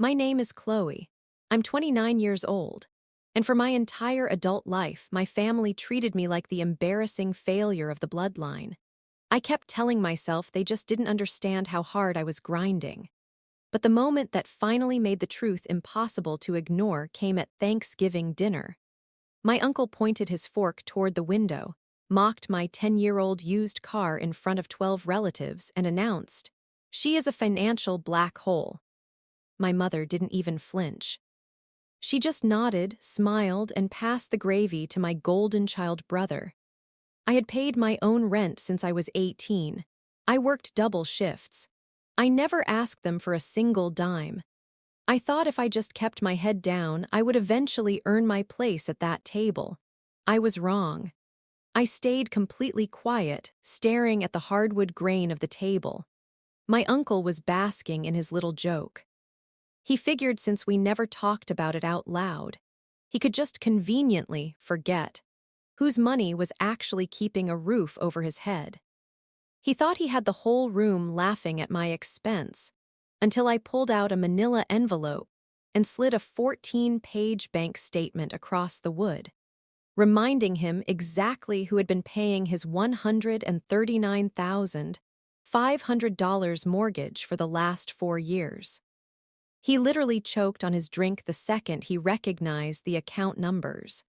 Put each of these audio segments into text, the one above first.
My name is Chloe. I'm 29 years old. And for my entire adult life, my family treated me like the embarrassing failure of the bloodline. I kept telling myself they just didn't understand how hard I was grinding. But the moment that finally made the truth impossible to ignore came at Thanksgiving dinner. My uncle pointed his fork toward the window, mocked my 10-year-old used car in front of 12 relatives, and announced, "She is a financial black hole." My mother didn't even flinch. She just nodded, smiled, and passed the gravy to my golden child brother. I had paid my own rent since I was 18. I worked double shifts. I never asked them for a single dime. I thought if I just kept my head down, I would eventually earn my place at that table. I was wrong. I stayed completely quiet, staring at the hardwood grain of the table. My uncle was basking in his little joke. He figured since we never talked about it out loud, he could just conveniently forget whose money was actually keeping a roof over his head. He thought he had the whole room laughing at my expense until I pulled out a manila envelope and slid a 14-page bank statement across the wood, reminding him exactly who had been paying his $139,500 mortgage for the last 4 years. He literally choked on his drink the second he recognized the account numbers.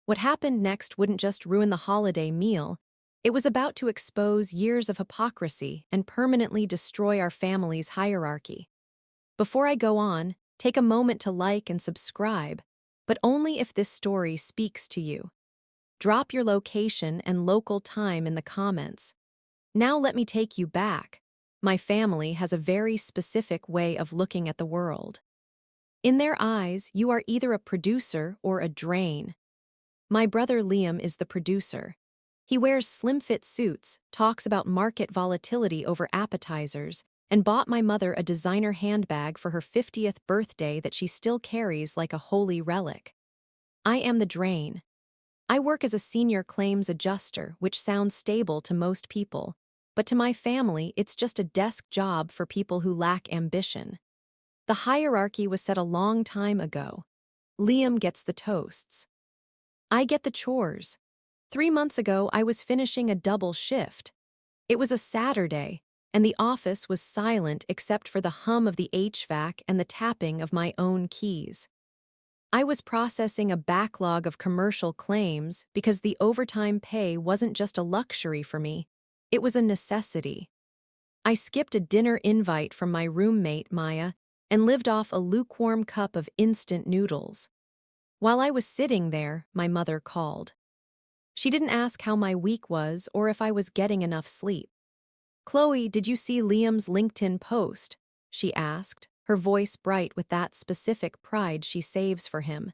What happened next wouldn't just ruin the holiday meal, it was about to expose years of hypocrisy and permanently destroy our family's hierarchy. Before I go on, take a moment to like and subscribe, but only if this story speaks to you. Drop your location and local time in the comments. Now let me take you back. My family has a very specific way of looking at the world. In their eyes, you are either a producer or a drain. My brother Liam is the producer. He wears slim-fit suits, talks about market volatility over appetizers, and bought my mother a designer handbag for her 50th birthday that she still carries like a holy relic. I am the drain. I work as a senior claims adjuster, which sounds stable to most people, but to my family, it's just a desk job for people who lack ambition. The hierarchy was set a long time ago. Liam gets the toasts. I get the chores. 3 months ago, I was finishing a double shift. It was a Saturday, and the office was silent except for the hum of the HVAC and the tapping of my own keys. I was processing a backlog of commercial claims because the overtime pay wasn't just a luxury for me, it was a necessity. I skipped a dinner invite from my roommate, Maya, and lived off a lukewarm cup of instant noodles. While I was sitting there, my mother called. She didn't ask how my week was or if I was getting enough sleep. "Chloe, did you see Liam's LinkedIn post?" she asked, her voice bright with that specific pride she saves for him.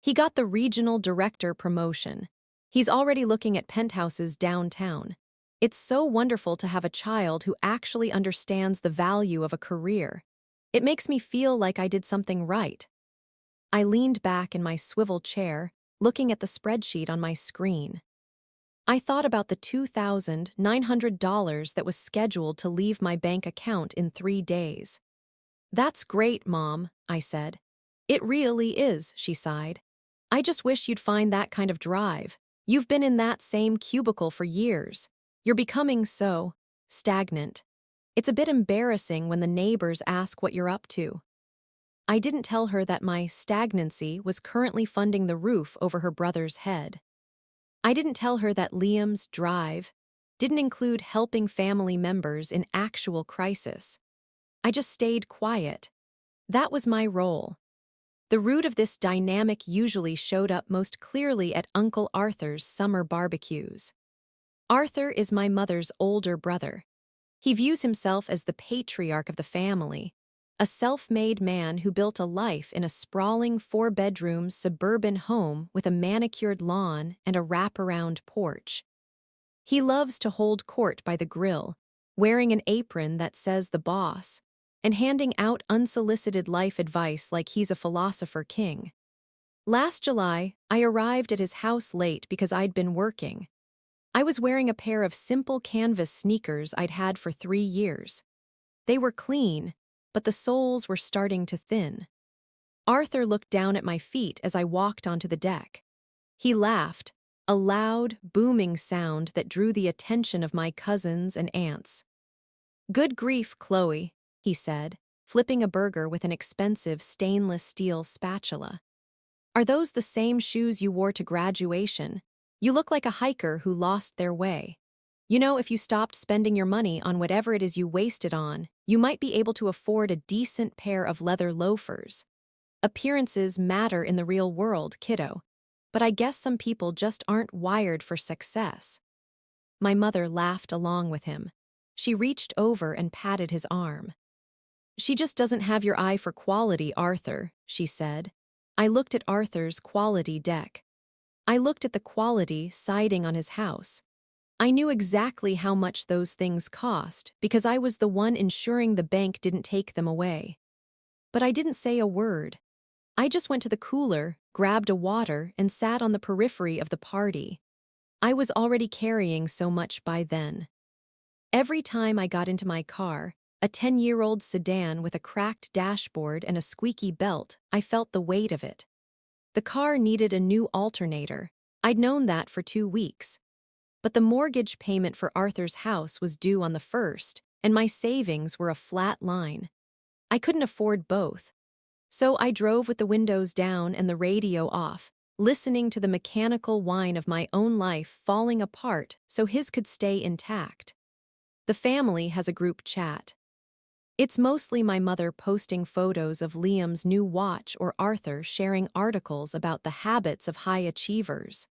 "He got the regional director promotion. He's already looking at penthouses downtown. It's so wonderful to have a child who actually understands the value of a career. It makes me feel like I did something right." I leaned back in my swivel chair, looking at the spreadsheet on my screen. I thought about the $2,900 that was scheduled to leave my bank account in 3 days. "That's great, Mom," I said. "It really is," she sighed. "I just wish you'd find that kind of drive. You've been in that same cubicle for years. You're becoming so stagnant. It's a bit embarrassing when the neighbors ask what you're up to." I didn't tell her that my stagnancy was currently funding the roof over her brother's head. I didn't tell her that Liam's drive didn't include helping family members in actual crisis. I just stayed quiet. That was my role. The root of this dynamic usually showed up most clearly at Uncle Arthur's summer barbecues. Arthur is my mother's older brother. He views himself as the patriarch of the family, a self-made man who built a life in a sprawling 4-bedroom suburban home with a manicured lawn and a wraparound porch. He loves to hold court by the grill, wearing an apron that says "the boss," and handing out unsolicited life advice like he's a philosopher king. Last July, I arrived at his house late because I'd been working. I was wearing a pair of simple canvas sneakers I'd had for 3 years. They were clean, but the soles were starting to thin. Arthur looked down at my feet as I walked onto the deck. He laughed, a loud, booming sound that drew the attention of my cousins and aunts. "Good grief, Chloe," he said, flipping a burger with an expensive stainless steel spatula. "Are those the same shoes you wore to graduation? You look like a hiker who lost their way. You know, if you stopped spending your money on whatever it is you wasted on, you might be able to afford a decent pair of leather loafers. Appearances matter in the real world, kiddo. But I guess some people just aren't wired for success." My mother laughed along with him. She reached over and patted his arm. "She just doesn't have your eye for quality, Arthur," she said. I looked at Arthur's quality deck. I looked at the quality siding on his house. I knew exactly how much those things cost because I was the one ensuring the bank didn't take them away. But I didn't say a word. I just went to the cooler, grabbed a water, and sat on the periphery of the party. I was already carrying so much by then. Every time I got into my car, a 10-year-old sedan with a cracked dashboard and a squeaky belt, I felt the weight of it. The car needed a new alternator. I'd known that for 2 weeks. But the mortgage payment for Arthur's house was due on the 1st, and my savings were a flat line. I couldn't afford both. So I drove with the windows down and the radio off, listening to the mechanical whine of my own life falling apart so his could stay intact. The family has a group chat. It's mostly my mother posting photos of Liam's new watch or Arthur sharing articles about the habits of high achievers.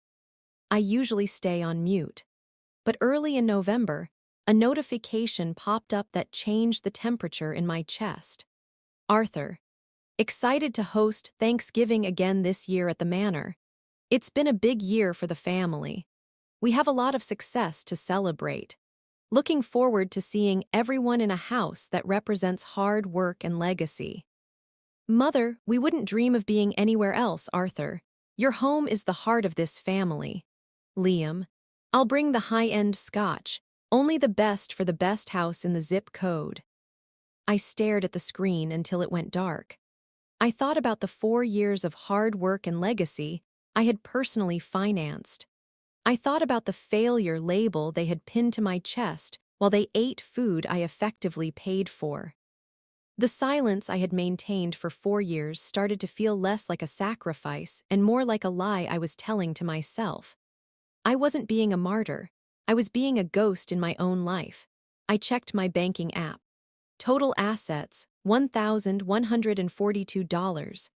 I usually stay on mute. But early in November, a notification popped up that changed the temperature in my chest. Arthur, excited to host Thanksgiving again this year at the manor. It's been a big year for the family. We have a lot of success to celebrate. Looking forward to seeing everyone in a house that represents hard work and legacy. Mother, we wouldn't dream of being anywhere else, Arthur. Your home is the heart of this family. Liam, I'll bring the high-end scotch, only the best for the best house in the zip code. I stared at the screen until it went dark. I thought about the 4 years of hard work and legacy I had personally financed. I thought about the failure label they had pinned to my chest while they ate food I effectively paid for. The silence I had maintained for 4 years started to feel less like a sacrifice and more like a lie I was telling to myself. I wasn't being a martyr. I was being a ghost in my own life. I checked my banking app. Total assets, $1,142.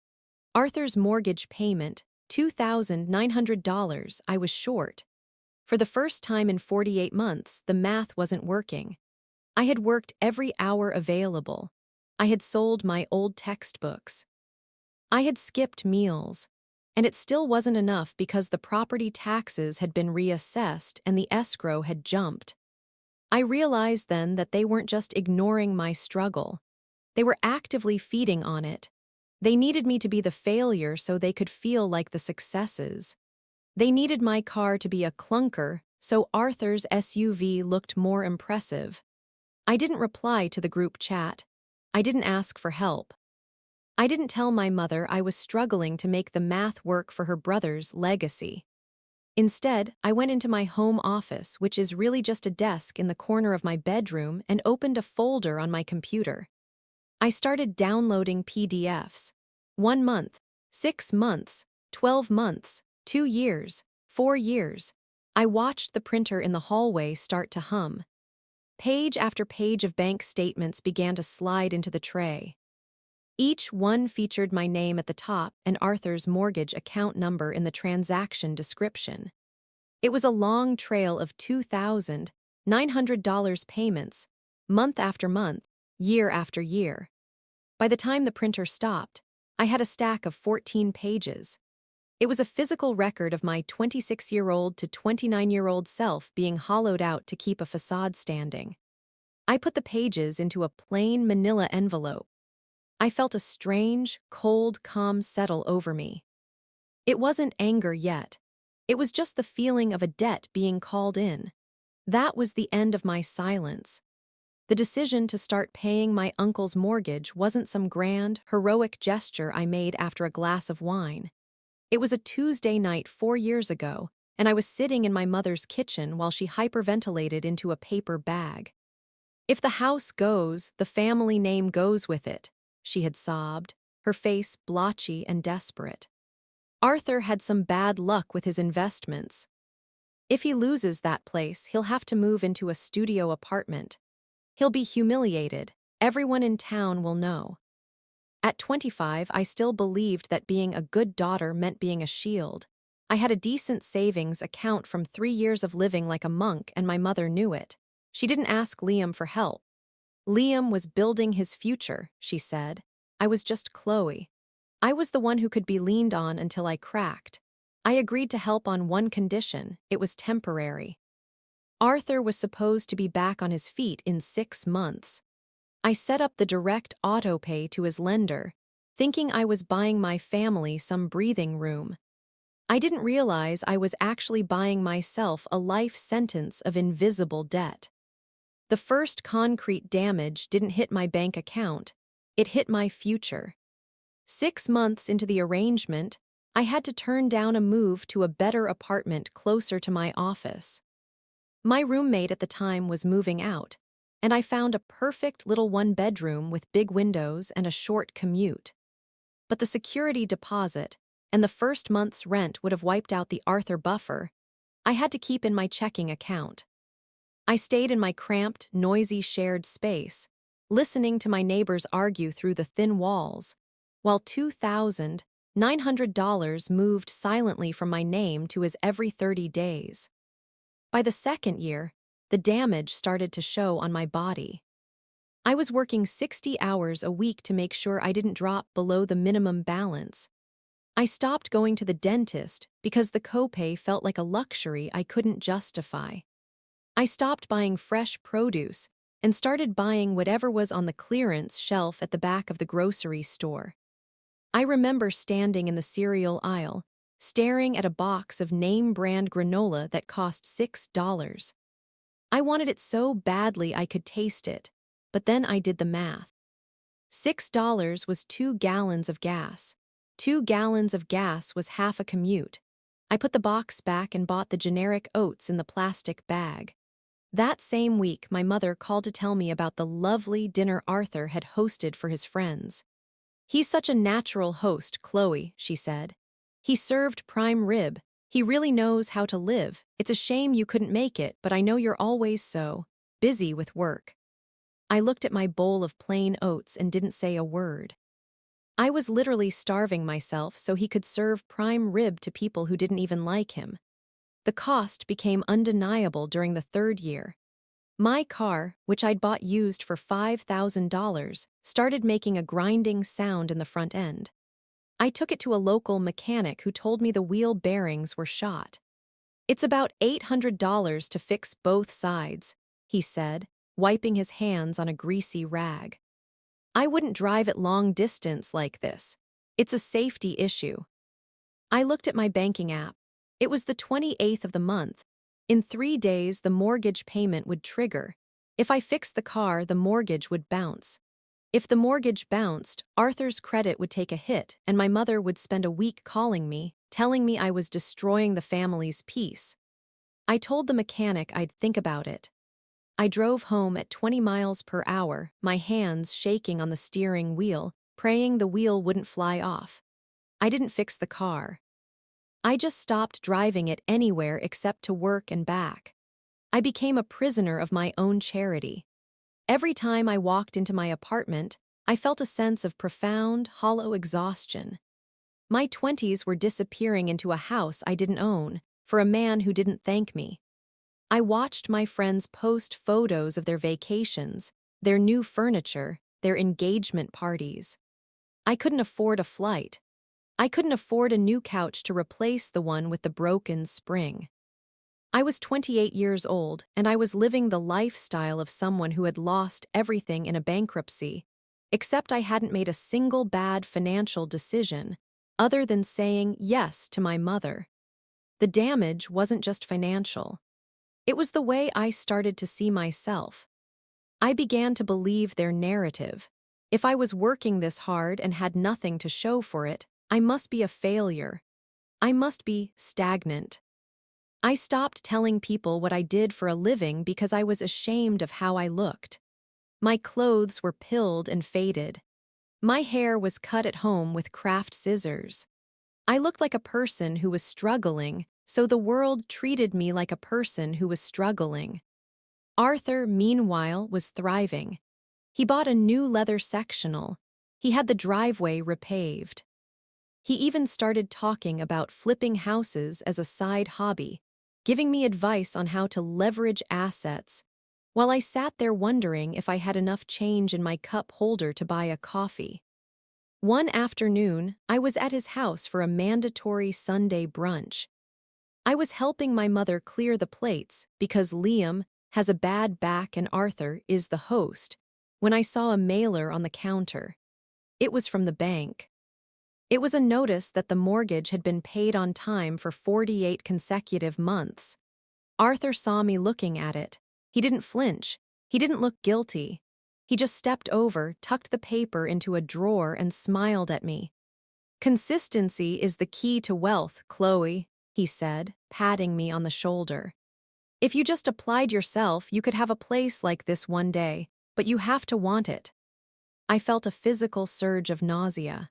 Arthur's mortgage payment, $2,900. I was short. For the first time in 48 months, the math wasn't working. I had worked every hour available. I had sold my old textbooks. I had skipped meals. And it still wasn't enough because the property taxes had been reassessed and the escrow had jumped. I realized then that they weren't just ignoring my struggle. They were actively feeding on it. They needed me to be the failure so they could feel like the successes. They needed my car to be a clunker so Arthur's SUV looked more impressive. I didn't reply to the group chat. I didn't ask for help. I didn't tell my mother I was struggling to make the math work for her brother's legacy. Instead, I went into my home office, which is really just a desk in the corner of my bedroom, and opened a folder on my computer. I started downloading PDFs. 1 month, 6 months, 12 months, 2 years, 4 years. I watched the printer in the hallway start to hum. Page after page of bank statements began to slide into the tray. Each one featured my name at the top and Arthur's mortgage account number in the transaction description. It was a long trail of $2,900 payments, month after month, year after year. By the time the printer stopped, I had a stack of 14 pages. It was a physical record of my 26-year-old to 29-year-old self being hollowed out to keep a facade standing. I put the pages into a plain manila envelope. I felt a strange, cold calm settle over me. It wasn't anger yet. It was just the feeling of a debt being called in. That was the end of my silence. The decision to start paying my uncle's mortgage wasn't some grand, heroic gesture I made after a glass of wine. It was a Tuesday night 4 years ago, and I was sitting in my mother's kitchen while she hyperventilated into a paper bag. "If the house goes, the family name goes with it," she had sobbed, her face blotchy and desperate. "Arthur had some bad luck with his investments. If he loses that place, he'll have to move into a studio apartment. He'll be humiliated. Everyone in town will know." At 25, I still believed that being a good daughter meant being a shield. I had a decent savings account from 3 years of living like a monk, and my mother knew it. She didn't ask Liam for help. Liam was building his future, she said. I was just Chloe. I was the one who could be leaned on until I cracked. I agreed to help on one condition: it was temporary. Arthur was supposed to be back on his feet in 6 months. I set up the direct auto pay to his lender, thinking I was buying my family some breathing room. I didn't realize I was actually buying myself a life sentence of invisible debt. The first concrete damage didn't hit my bank account, it hit my future. 6 months into the arrangement, I had to turn down a move to a better apartment closer to my office. My roommate at the time was moving out, and I found a perfect little one-bedroom with big windows and a short commute. But the security deposit and the first month's rent would have wiped out the Arthur buffer I had to keep in my checking account. I stayed in my cramped, noisy shared space, listening to my neighbors argue through the thin walls, while $2,900 moved silently from my name to his every 30 days. By the second year, the damage started to show on my body. I was working 60 hours a week to make sure I didn't drop below the minimum balance. I stopped going to the dentist because the copay felt like a luxury I couldn't justify. I stopped buying fresh produce and started buying whatever was on the clearance shelf at the back of the grocery store. I remember standing in the cereal aisle, staring at a box of name-brand granola that cost $6. I wanted it so badly I could taste it, but then I did the math. $6 was 2 gallons of gas. 2 gallons of gas was half a commute. I put the box back and bought the generic oats in the plastic bag. That same week, my mother called to tell me about the lovely dinner Arthur had hosted for his friends. "He's such a natural host, Chloe," she said. "He served prime rib. He really knows how to live. It's a shame you couldn't make it, but I know you're always so busy with work." I looked at my bowl of plain oats and didn't say a word. I was literally starving myself so he could serve prime rib to people who didn't even like him. The cost became undeniable during the third year. My car, which I'd bought used for $5,000, started making a grinding sound in the front end. I took it to a local mechanic who told me the wheel bearings were shot. "It's about $800 to fix both sides," he said, wiping his hands on a greasy rag. "I wouldn't drive it long distance like this. It's a safety issue." I looked at my banking app. It was the 28th of the month. In 3 days, the mortgage payment would trigger. If I fixed the car, the mortgage would bounce. If the mortgage bounced, Arthur's credit would take a hit, and my mother would spend a week calling me, telling me I was destroying the family's peace. I told the mechanic I'd think about it. I drove home at 20 miles per hour, my hands shaking on the steering wheel, praying the wheel wouldn't fly off. I didn't fix the car. I just stopped driving it anywhere except to work and back. I became a prisoner of my own charity. Every time I walked into my apartment, I felt a sense of profound, hollow exhaustion. My 20s were disappearing into a house I didn't own, for a man who didn't thank me. I watched my friends post photos of their vacations, their new furniture, their engagement parties. I couldn't afford a flight. I couldn't afford a new couch to replace the one with the broken spring. I was 28 years old, and I was living the lifestyle of someone who had lost everything in a bankruptcy, except I hadn't made a single bad financial decision, other than saying yes to my mother. The damage wasn't just financial. It was the way I started to see myself. I began to believe their narrative. If I was working this hard and had nothing to show for it, I must be a failure. I must be stagnant. I stopped telling people what I did for a living because I was ashamed of how I looked. My clothes were pilled and faded. My hair was cut at home with craft scissors. I looked like a person who was struggling, so the world treated me like a person who was struggling. Arthur, meanwhile, was thriving. He bought a new leather sectional. He had the driveway repaved. He even started talking about flipping houses as a side hobby, giving me advice on how to leverage assets, while I sat there wondering if I had enough change in my cup holder to buy a coffee. One afternoon, I was at his house for a mandatory Sunday brunch. I was helping my mother clear the plates because Liam has a bad back and Arthur is the host, when I saw a mailer on the counter. It was from the bank. It was a notice that the mortgage had been paid on time for 48 consecutive months. Arthur saw me looking at it. He didn't flinch. He didn't look guilty. He just stepped over, tucked the paper into a drawer, and smiled at me. "Consistency is the key to wealth, Chloe," he said, patting me on the shoulder. "If you just applied yourself, you could have a place like this one day, but you have to want it." I felt a physical surge of nausea.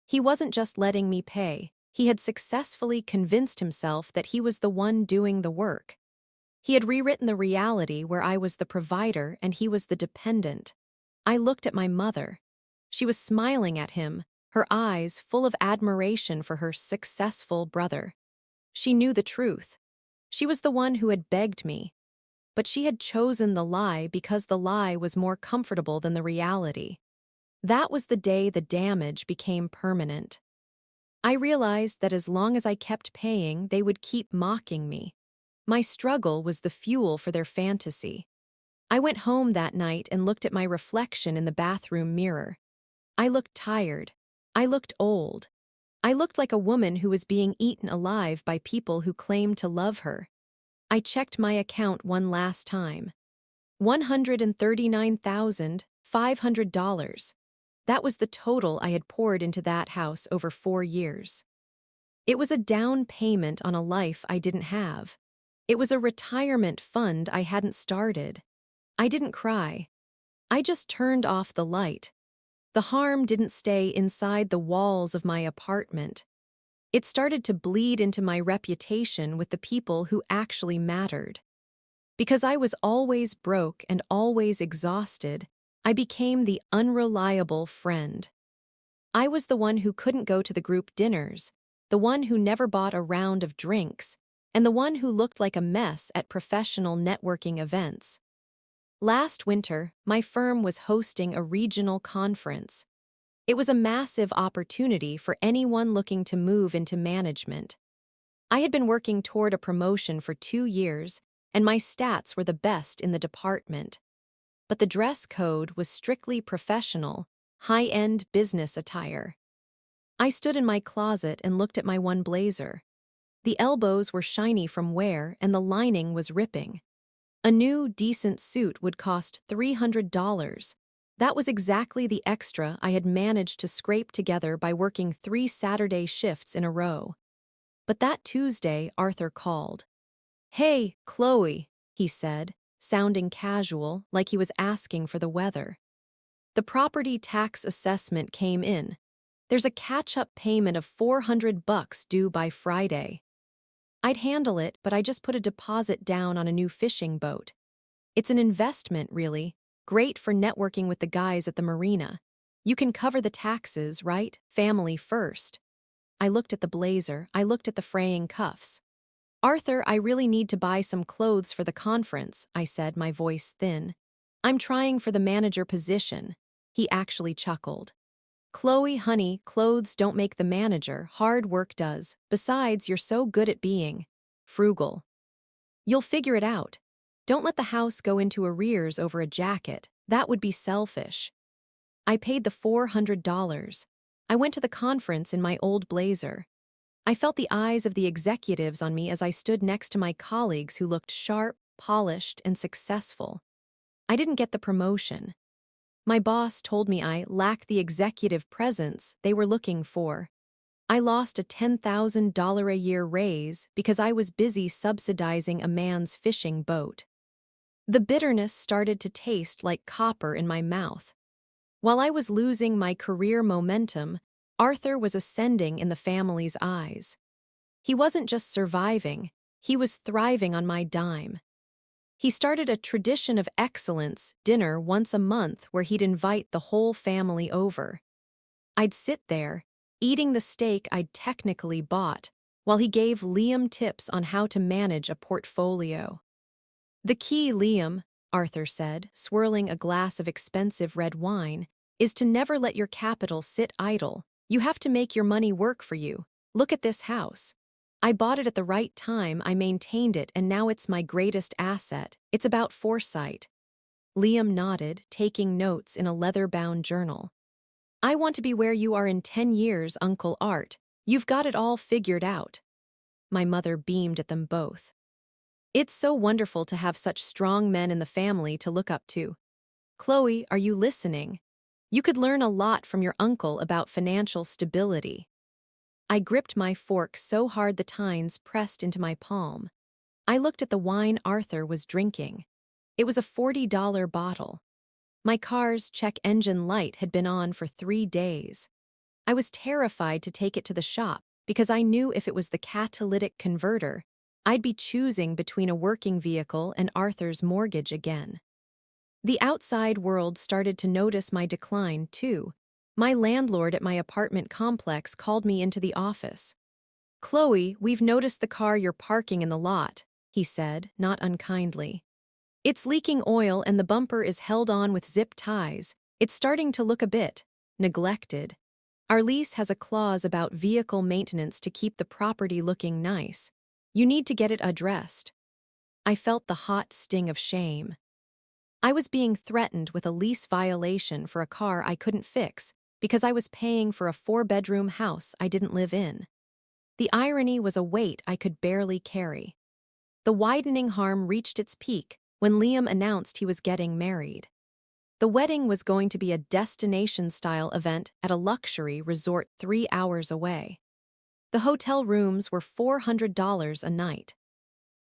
He wasn't just letting me pay. He had successfully convinced himself that he was the one doing the work. He had rewritten the reality where I was the provider and he was the dependent. I looked at my mother. She was smiling at him, her eyes full of admiration for her successful brother. She knew the truth. She was the one who had begged me. But she had chosen the lie because the lie was more comfortable than the reality. That was the day the damage became permanent. I realized that as long as I kept paying, they would keep mocking me. My struggle was the fuel for their fantasy. I went home that night and looked at my reflection in the bathroom mirror. I looked tired. I looked old. I looked like a woman who was being eaten alive by people who claimed to love her. I checked my account one last time. $139,500. That was the total I had poured into that house over 4 years. It was a down payment on a life I didn't have. It was a retirement fund I hadn't started. I didn't cry. I just turned off the light. The harm didn't stay inside the walls of my apartment. It started to bleed into my reputation with the people who actually mattered. Because I was always broke and always exhausted, I became the unreliable friend. I was the one who couldn't go to the group dinners, the one who never bought a round of drinks, and the one who looked like a mess at professional networking events. Last winter, my firm was hosting a regional conference. It was a massive opportunity for anyone looking to move into management. I had been working toward a promotion for 2 years, and my stats were the best in the department. But the dress code was strictly professional, high-end business attire. I stood in my closet and looked at my one blazer. The elbows were shiny from wear and the lining was ripping. A new, decent suit would cost $300. That was exactly the extra I had managed to scrape together by working 3 Saturday shifts in a row. But that Tuesday, Arthur called. "Hey, Chloe," he said, sounding casual, like he was asking for the weather. "The property tax assessment came in. There's a catch-up payment of $400 due by Friday." I'd handle it, but I just put a deposit down on a new fishing boat. It's an investment, really. Great for networking with the guys at the marina. You can cover the taxes, right? Family first. I looked at the blazer. I looked at the fraying cuffs. "Arthur, I really need to buy some clothes for the conference," I said, my voice thin. "I'm trying for the manager position." He actually chuckled. "Chloe, honey, clothes don't make the manager, hard work does. Besides, you're so good at being frugal. You'll figure it out. Don't let the house go into arrears over a jacket. That would be selfish." I paid the $400. I went to the conference in my old blazer. I felt the eyes of the executives on me as I stood next to my colleagues who looked sharp, polished, and successful. I didn't get the promotion. My boss told me I lacked the executive presence they were looking for. I lost a $10,000 a year raise because I was busy subsidizing a man's fishing boat. The bitterness started to taste like copper in my mouth. While I was losing my career momentum, Arthur was ascending in the family's eyes. He wasn't just surviving, he was thriving on my dime. He started a tradition of excellence dinner once a month where he'd invite the whole family over. I'd sit there, eating the steak I'd technically bought, while he gave Liam tips on how to manage a portfolio. "The key, Liam," Arthur said, swirling a glass of expensive red wine, "is to never let your capital sit idle. You have to make your money work for you. Look at this house. I bought it at the right time, I maintained it, and now it's my greatest asset. It's about foresight." Liam nodded, taking notes in a leather-bound journal. "I want to be where you are in 10 years, Uncle Art. You've got it all figured out." My mother beamed at them both. "It's so wonderful to have such strong men in the family to look up to. Chloe, are you listening? You could learn a lot from your uncle about financial stability." I gripped my fork so hard the tines pressed into my palm. I looked at the wine Arthur was drinking. It was a $40 bottle. My car's check engine light had been on for 3 days. I was terrified to take it to the shop because I knew if it was the catalytic converter, I'd be choosing between a working vehicle and Arthur's mortgage again. The outside world started to notice my decline, too. My landlord at my apartment complex called me into the office. "Chloe, we've noticed the car you're parking in the lot," he said, not unkindly. "It's leaking oil and the bumper is held on with zip ties. It's starting to look a bit neglected. Our lease has a clause about vehicle maintenance to keep the property looking nice. You need to get it addressed." I felt the hot sting of shame. I was being threatened with a lease violation for a car I couldn't fix because I was paying for a 4-bedroom house I didn't live in. The irony was a weight I could barely carry. The widening harm reached its peak when Liam announced he was getting married. The wedding was going to be a destination-style event at a luxury resort 3 hours away. The hotel rooms were $400 a night.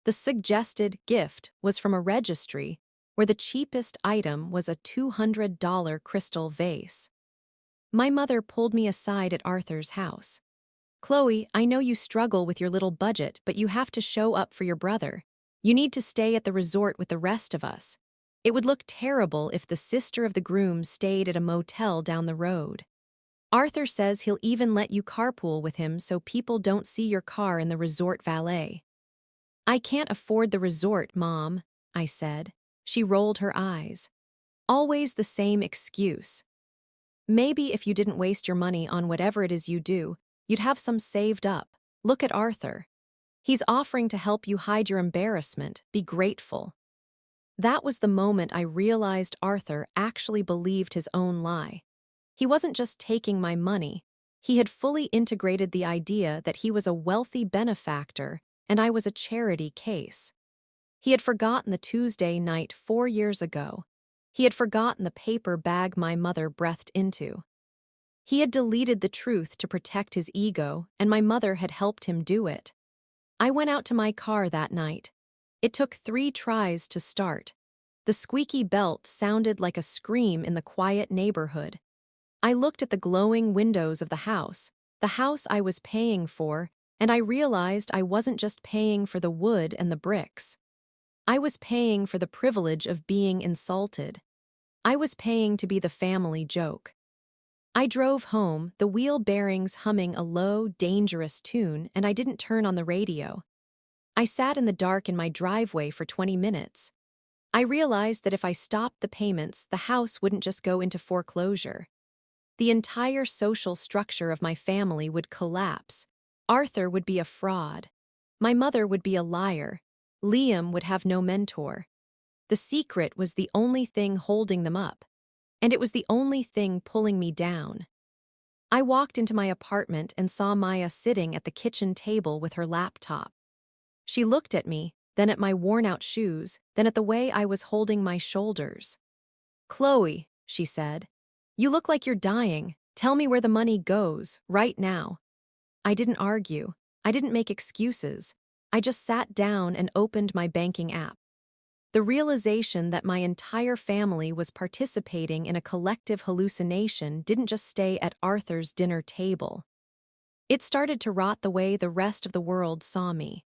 The suggested gift was from a registry where the cheapest item was a $200 crystal vase. My mother pulled me aside at Arthur's house. "Chloe, I know you struggle with your little budget, but you have to show up for your brother. You need to stay at the resort with the rest of us. It would look terrible if the sister of the groom stayed at a motel down the road. Arthur says he'll even let you carpool with him so people don't see your car in the resort valet." "I can't afford the resort, Mom," I said. She rolled her eyes. "Always the same excuse. Maybe if you didn't waste your money on whatever it is you do, you'd have some saved up. Look at Arthur. He's offering to help you hide your embarrassment. Be grateful." That was the moment I realized Arthur actually believed his own lie. He wasn't just taking my money. He had fully integrated the idea that he was a wealthy benefactor and I was a charity case. He had forgotten the Tuesday night 4 years ago. He had forgotten the paper bag my mother breathed into. He had deleted the truth to protect his ego, and my mother had helped him do it. I went out to my car that night. It took 3 tries to start. The squeaky belt sounded like a scream in the quiet neighborhood. I looked at the glowing windows of the house I was paying for, and I realized I wasn't just paying for the wood and the bricks. I was paying for the privilege of being insulted. I was paying to be the family joke. I drove home, the wheel bearings humming a low, dangerous tune, and I didn't turn on the radio. I sat in the dark in my driveway for 20 minutes. I realized that if I stopped the payments, the house wouldn't just go into foreclosure. The entire social structure of my family would collapse. Arthur would be a fraud. My mother would be a liar. Liam would have no mentor. The secret was the only thing holding them up, and it was the only thing pulling me down. I walked into my apartment and saw Maya sitting at the kitchen table with her laptop. She looked at me, then at my worn-out shoes, then at the way I was holding my shoulders. "Chloe," she said, "you look like you're dying. Tell me where the money goes, right now." I didn't argue. I didn't make excuses. I just sat down and opened my banking app. The realization that my entire family was participating in a collective hallucination didn't just stay at Arthur's dinner table. It started to rot the way the rest of the world saw me.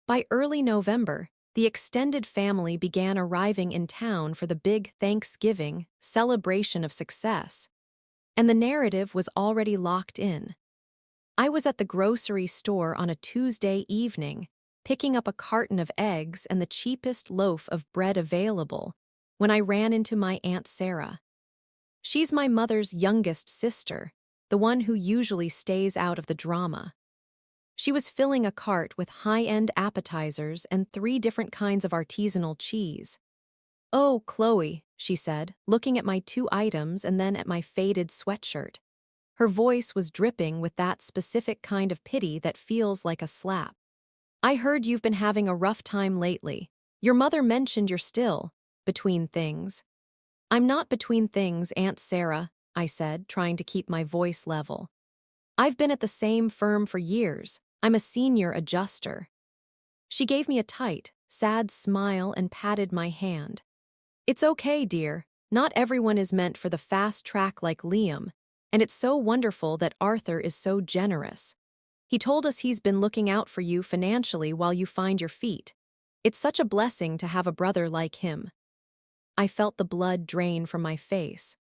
By early November, the extended family began arriving in town for the big Thanksgiving celebration of success, and the narrative was already locked in. I was at the grocery store on a Tuesday evening, picking up a carton of eggs and the cheapest loaf of bread available, when I ran into my Aunt Sarah. She's my mother's youngest sister, the one who usually stays out of the drama. She was filling a cart with high-end appetizers and 3 different kinds of artisanal cheese. "Oh, Chloe," she said, looking at my 2 items and then at my faded sweatshirt. Her voice was dripping with that specific kind of pity that feels like a slap. "I heard you've been having a rough time lately. Your mother mentioned you're still between things." "I'm not between things, Aunt Sarah," I said, trying to keep my voice level. "I've been at the same firm for years. I'm a senior adjuster." She gave me a tight, sad smile and patted my hand. "It's okay, dear. Not everyone is meant for the fast track like Liam, and it's so wonderful that Arthur is so generous. He told us he's been looking out for you financially while you find your feet. It's such a blessing to have a brother like him." I felt the blood drain from my face.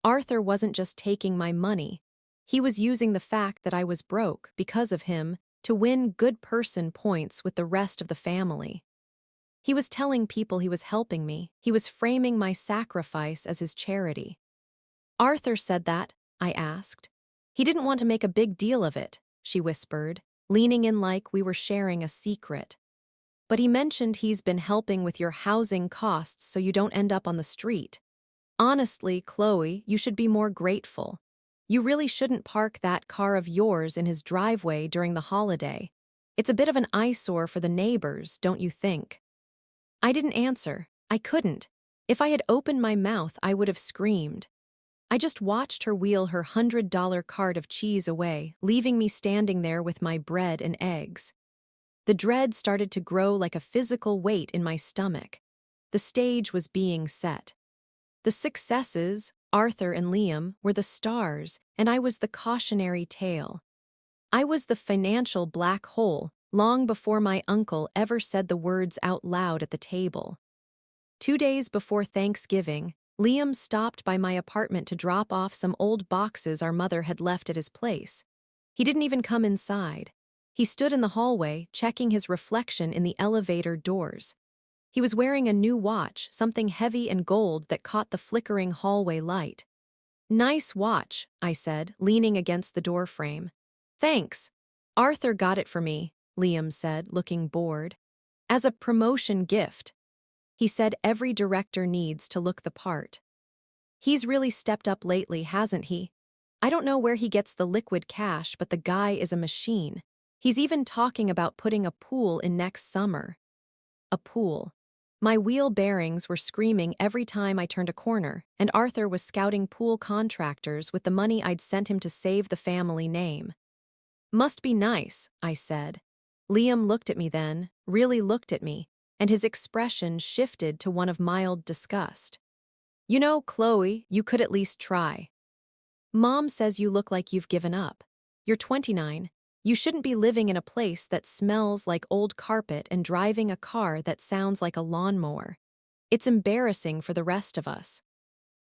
Arthur wasn't just taking my money. He was using the fact that I was broke because of him to win good person points with the rest of the family. He was telling people he was helping me. He was framing my sacrifice as his charity. "Arthur said that?" I asked. "He didn't want to make a big deal of it," she whispered, leaning in like we were sharing a secret. "But he mentioned he's been helping with your housing costs so you don't end up on the street. Honestly, Chloe, you should be more grateful. You really shouldn't park that car of yours in his driveway during the holiday. It's a bit of an eyesore for the neighbors, don't you think?" I didn't answer. I couldn't. If I had opened my mouth, I would have screamed. I just watched her wheel her $100 cart of cheese away, leaving me standing there with my bread and eggs. The dread started to grow like a physical weight in my stomach. The stage was being set. The successes, Arthur and Liam, were the stars, and I was the cautionary tale. I was the financial black hole, long before my uncle ever said the words out loud at the table. 2 days before Thanksgiving, Liam stopped by my apartment to drop off some old boxes our mother had left at his place. He didn't even come inside. He stood in the hallway, checking his reflection in the elevator doors. He was wearing a new watch, something heavy and gold that caught the flickering hallway light. "Nice watch," I said, leaning against the doorframe. "Thanks. Arthur got it for me," Liam said, looking bored. "As a promotion gift. He said every director needs to look the part. He's really stepped up lately, hasn't he? I don't know where he gets the liquid cash, but the guy is a machine. He's even talking about putting a pool in next summer." A pool. My wheel bearings were screaming every time I turned a corner, and Arthur was scouting pool contractors with the money I'd sent him to save the family name. "Must be nice," I said. Liam looked at me then, really looked at me, and his expression shifted to one of mild disgust. "You know, Chloe, you could at least try. Mom says you look like you've given up. You're 29. You shouldn't be living in a place that smells like old carpet and driving a car that sounds like a lawnmower. It's embarrassing for the rest of us."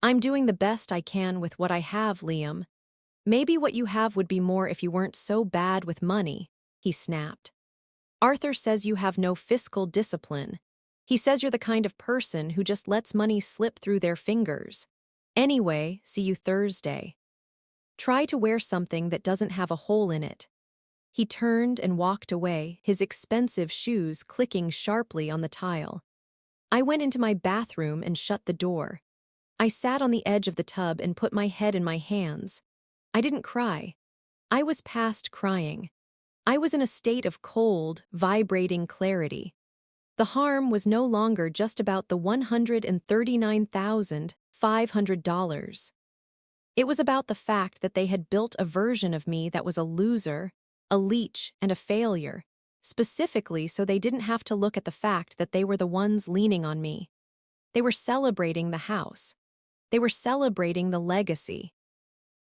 "I'm doing the best I can with what I have, Liam. Maybe what you have would be more if you weren't so bad with money," he snapped. "Arthur says you have no fiscal discipline. He says you're the kind of person who just lets money slip through their fingers. Anyway, see you Thursday. Try to wear something that doesn't have a hole in it." He turned and walked away, his expensive shoes clicking sharply on the tile. I went into my bathroom and shut the door. I sat on the edge of the tub and put my head in my hands. I didn't cry. I was past crying. I was in a state of cold, vibrating clarity. The harm was no longer just about the $139,500. It was about the fact that they had built a version of me that was a loser, a leech, and a failure, specifically so they didn't have to look at the fact that they were the ones leaning on me. They were celebrating the house. They were celebrating the legacy.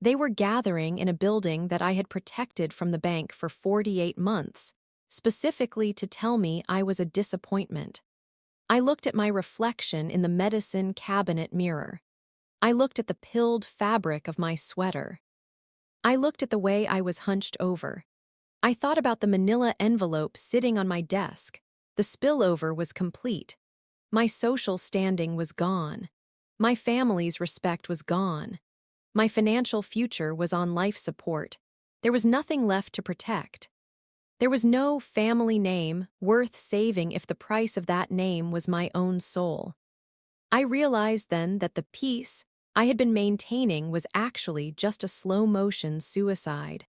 They were gathering in a building that I had protected from the bank for 48 months, specifically to tell me I was a disappointment. I looked at my reflection in the medicine cabinet mirror. I looked at the pilled fabric of my sweater. I looked at the way I was hunched over. I thought about the manila envelope sitting on my desk. The spillover was complete. My social standing was gone. My family's respect was gone. My financial future was on life support. There was nothing left to protect. There was no family name worth saving if the price of that name was my own soul. I realized then that the peace I had been maintaining was actually just a slow-motion suicide.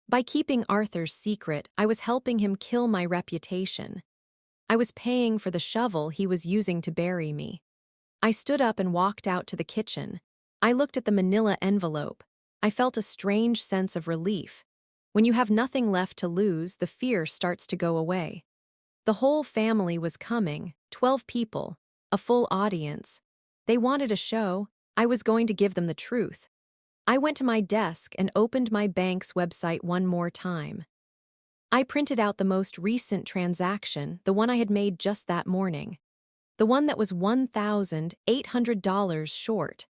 By keeping Arthur's secret, I was helping him kill my reputation. I was paying for the shovel he was using to bury me. I stood up and walked out to the kitchen. I looked at the manila envelope. I felt a strange sense of relief. When you have nothing left to lose, the fear starts to go away. The whole family was coming, 12 people, a full audience. They wanted a show. I was going to give them the truth. I went to my desk and opened my bank's website one more time. I printed out the most recent transaction, the one I had made just that morning. The one that was $1,800 short.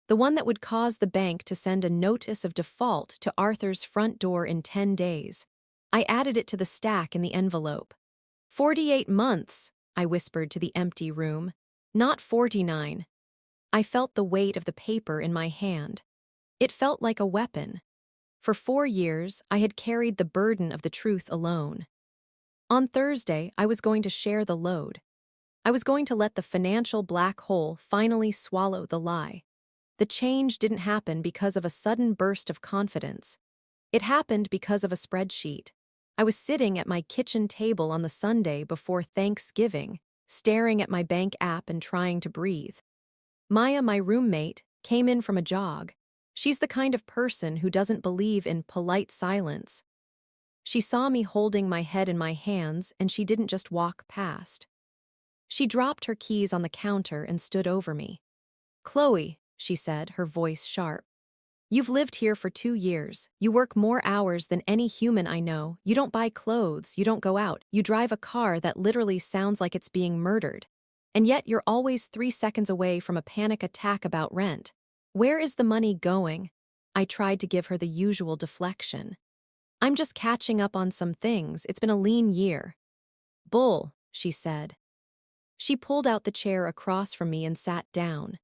The one that would cause the bank to send a notice of default to Arthur's front door in 10 days. I added it to the stack in the envelope. 48 months, I whispered to the empty room. Not 49. I felt the weight of the paper in my hand. It felt like a weapon. For 4 years, I had carried the burden of the truth alone. On Thursday, I was going to share the load. I was going to let the financial black hole finally swallow the lie. The change didn't happen because of a sudden burst of confidence. It happened because of a spreadsheet. I was sitting at my kitchen table on the Sunday before Thanksgiving, staring at my bank app and trying to breathe. Maya, my roommate, came in from a jog. She's the kind of person who doesn't believe in polite silence. She saw me holding my head in my hands, and she didn't just walk past. She dropped her keys on the counter and stood over me. "Chloe," she said, her voice sharp. "You've lived here for 2 years. You work more hours than any human I know. You don't buy clothes. You don't go out. You drive a car that literally sounds like it's being murdered. And yet you're always 3 seconds away from a panic attack about rent. Where is the money going?" I tried to give her the usual deflection. "I'm just catching up on some things. It's been a lean year." "Bull," she said. She pulled out the chair across from me and sat down.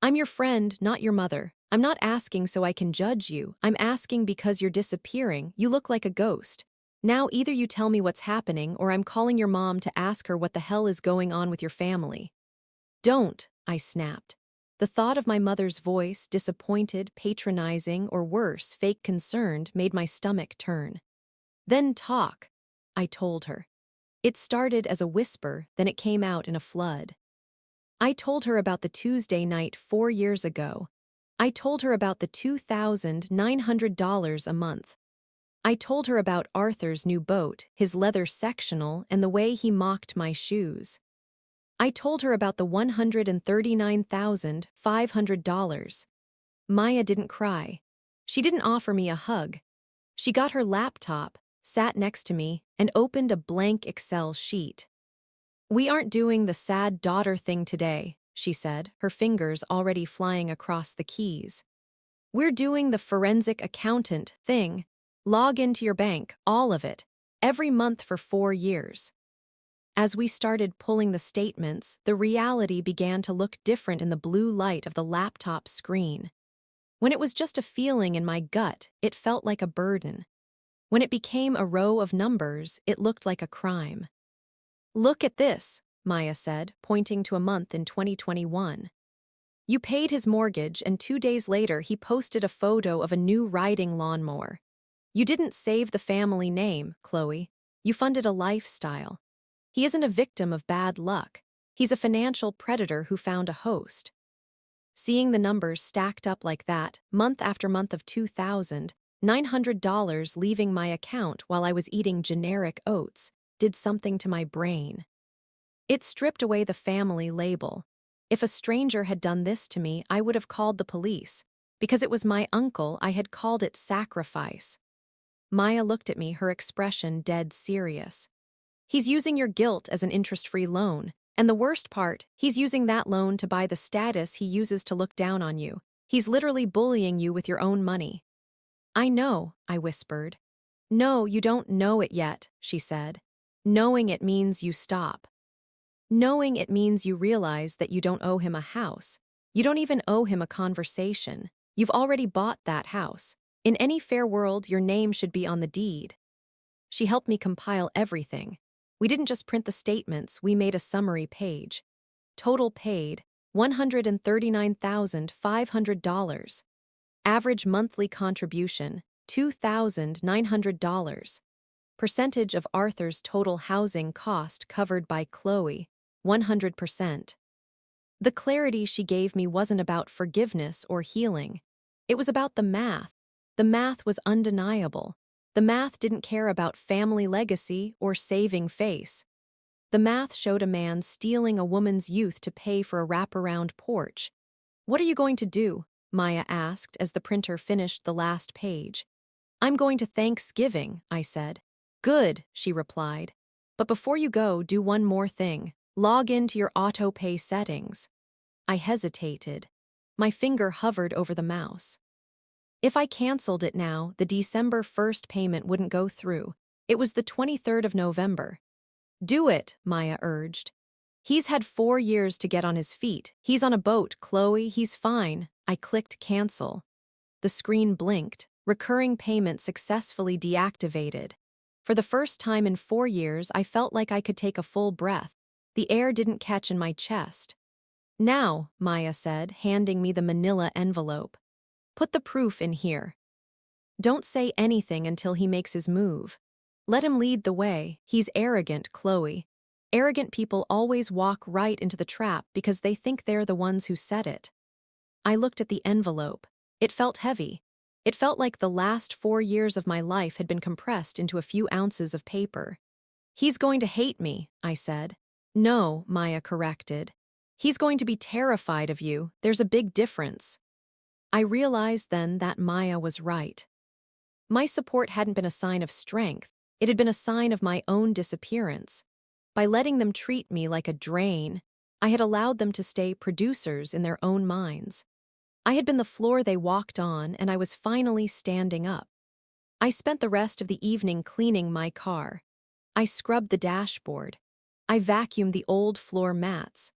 "I'm your friend, not your mother. I'm not asking so I can judge you. I'm asking because you're disappearing. You look like a ghost. Now either you tell me what's happening or I'm calling your mom to ask her what the hell is going on with your family." "Don't," I snapped. The thought of my mother's voice, disappointed, patronizing, or worse, fake concerned, made my stomach turn. "Then talk," I told her. It started as a whisper, then it came out in a flood. I told her about the Tuesday night 4 years ago. I told her about the $2,900 a month. I told her about Arthur's new boat, his leather sectional, and the way he mocked my shoes. I told her about the $139,500. Maya didn't cry. She didn't offer me a hug. She got her laptop, sat next to me, and opened a blank Excel sheet. "We aren't doing the sad daughter thing today," she said, her fingers already flying across the keys. "We're doing the forensic accountant thing. Log into your bank, all of it, every month for 4 years." As we started pulling the statements, the reality began to look different in the blue light of the laptop screen. When it was just a feeling in my gut, it felt like a burden. When it became a row of numbers, it looked like a crime. "Look at this," Maya said, pointing to a month in 2021. "You paid his mortgage, and 2 days later he posted a photo of a new riding lawnmower. You didn't save the family name, Chloe. You funded a lifestyle. He isn't a victim of bad luck. He's a financial predator who found a host. Seeing the numbers stacked up like that, month after month of $2,900 leaving my account while I was eating generic oats, did something to my brain. It stripped away the family label. If a stranger had done this to me, I would have called the police. Because it was my uncle, I had called it sacrifice. Maya looked at me, her expression dead serious. He's using your guilt as an interest-free loan. And the worst part, he's using that loan to buy the status he uses to look down on you. He's literally bullying you with your own money. I know, I whispered. No, you don't know it yet, she said. Knowing it means you stop. Knowing it means you realize that you don't owe him a house. You don't even owe him a conversation. You've already bought that house. In any fair world, your name should be on the deed. She helped me compile everything. We didn't just print the statements, we made a summary page. Total paid, $139,500. Average monthly contribution, $2,900. Percentage of Arthur's total housing cost covered by Chloe, 100%. The clarity she gave me wasn't about forgiveness or healing. It was about the math. The math was undeniable. The math didn't care about family legacy or saving face. The math showed a man stealing a woman's youth to pay for a wraparound porch. What are you going to do? Maya asked as the printer finished the last page. I'm going to Thanksgiving, I said. Good, she replied. But before you go, do one more thing. Log into your auto-pay settings. I hesitated. My finger hovered over the mouse. If I canceled it now, the December 1st payment wouldn't go through. It was the 23rd of November. Do it, Maya urged. He's had 4 years to get on his feet. He's on a boat, Chloe, he's fine. I clicked cancel. The screen blinked. Recurring payment successfully deactivated. For the first time in 4 years, I felt like I could take a full breath. The air didn't catch in my chest. Now, Maya said, handing me the manila envelope. Put the proof in here. Don't say anything until he makes his move. Let him lead the way. He's arrogant, Chloe. Arrogant people always walk right into the trap because they think they're the ones who set it. I looked at the envelope. It felt heavy. It felt like the last 4 years of my life had been compressed into a few ounces of paper. He's going to hate me, I said. No, Maya corrected. He's going to be terrified of you. There's a big difference. I realized then that Maya was right. My support hadn't been a sign of strength. It had been a sign of my own disappearance. By letting them treat me like a drain, I had allowed them to stay producers in their own minds. I had been the floor they walked on, and I was finally standing up. I spent the rest of the evening cleaning my car. I scrubbed the dashboard. I vacuumed the old floor mats.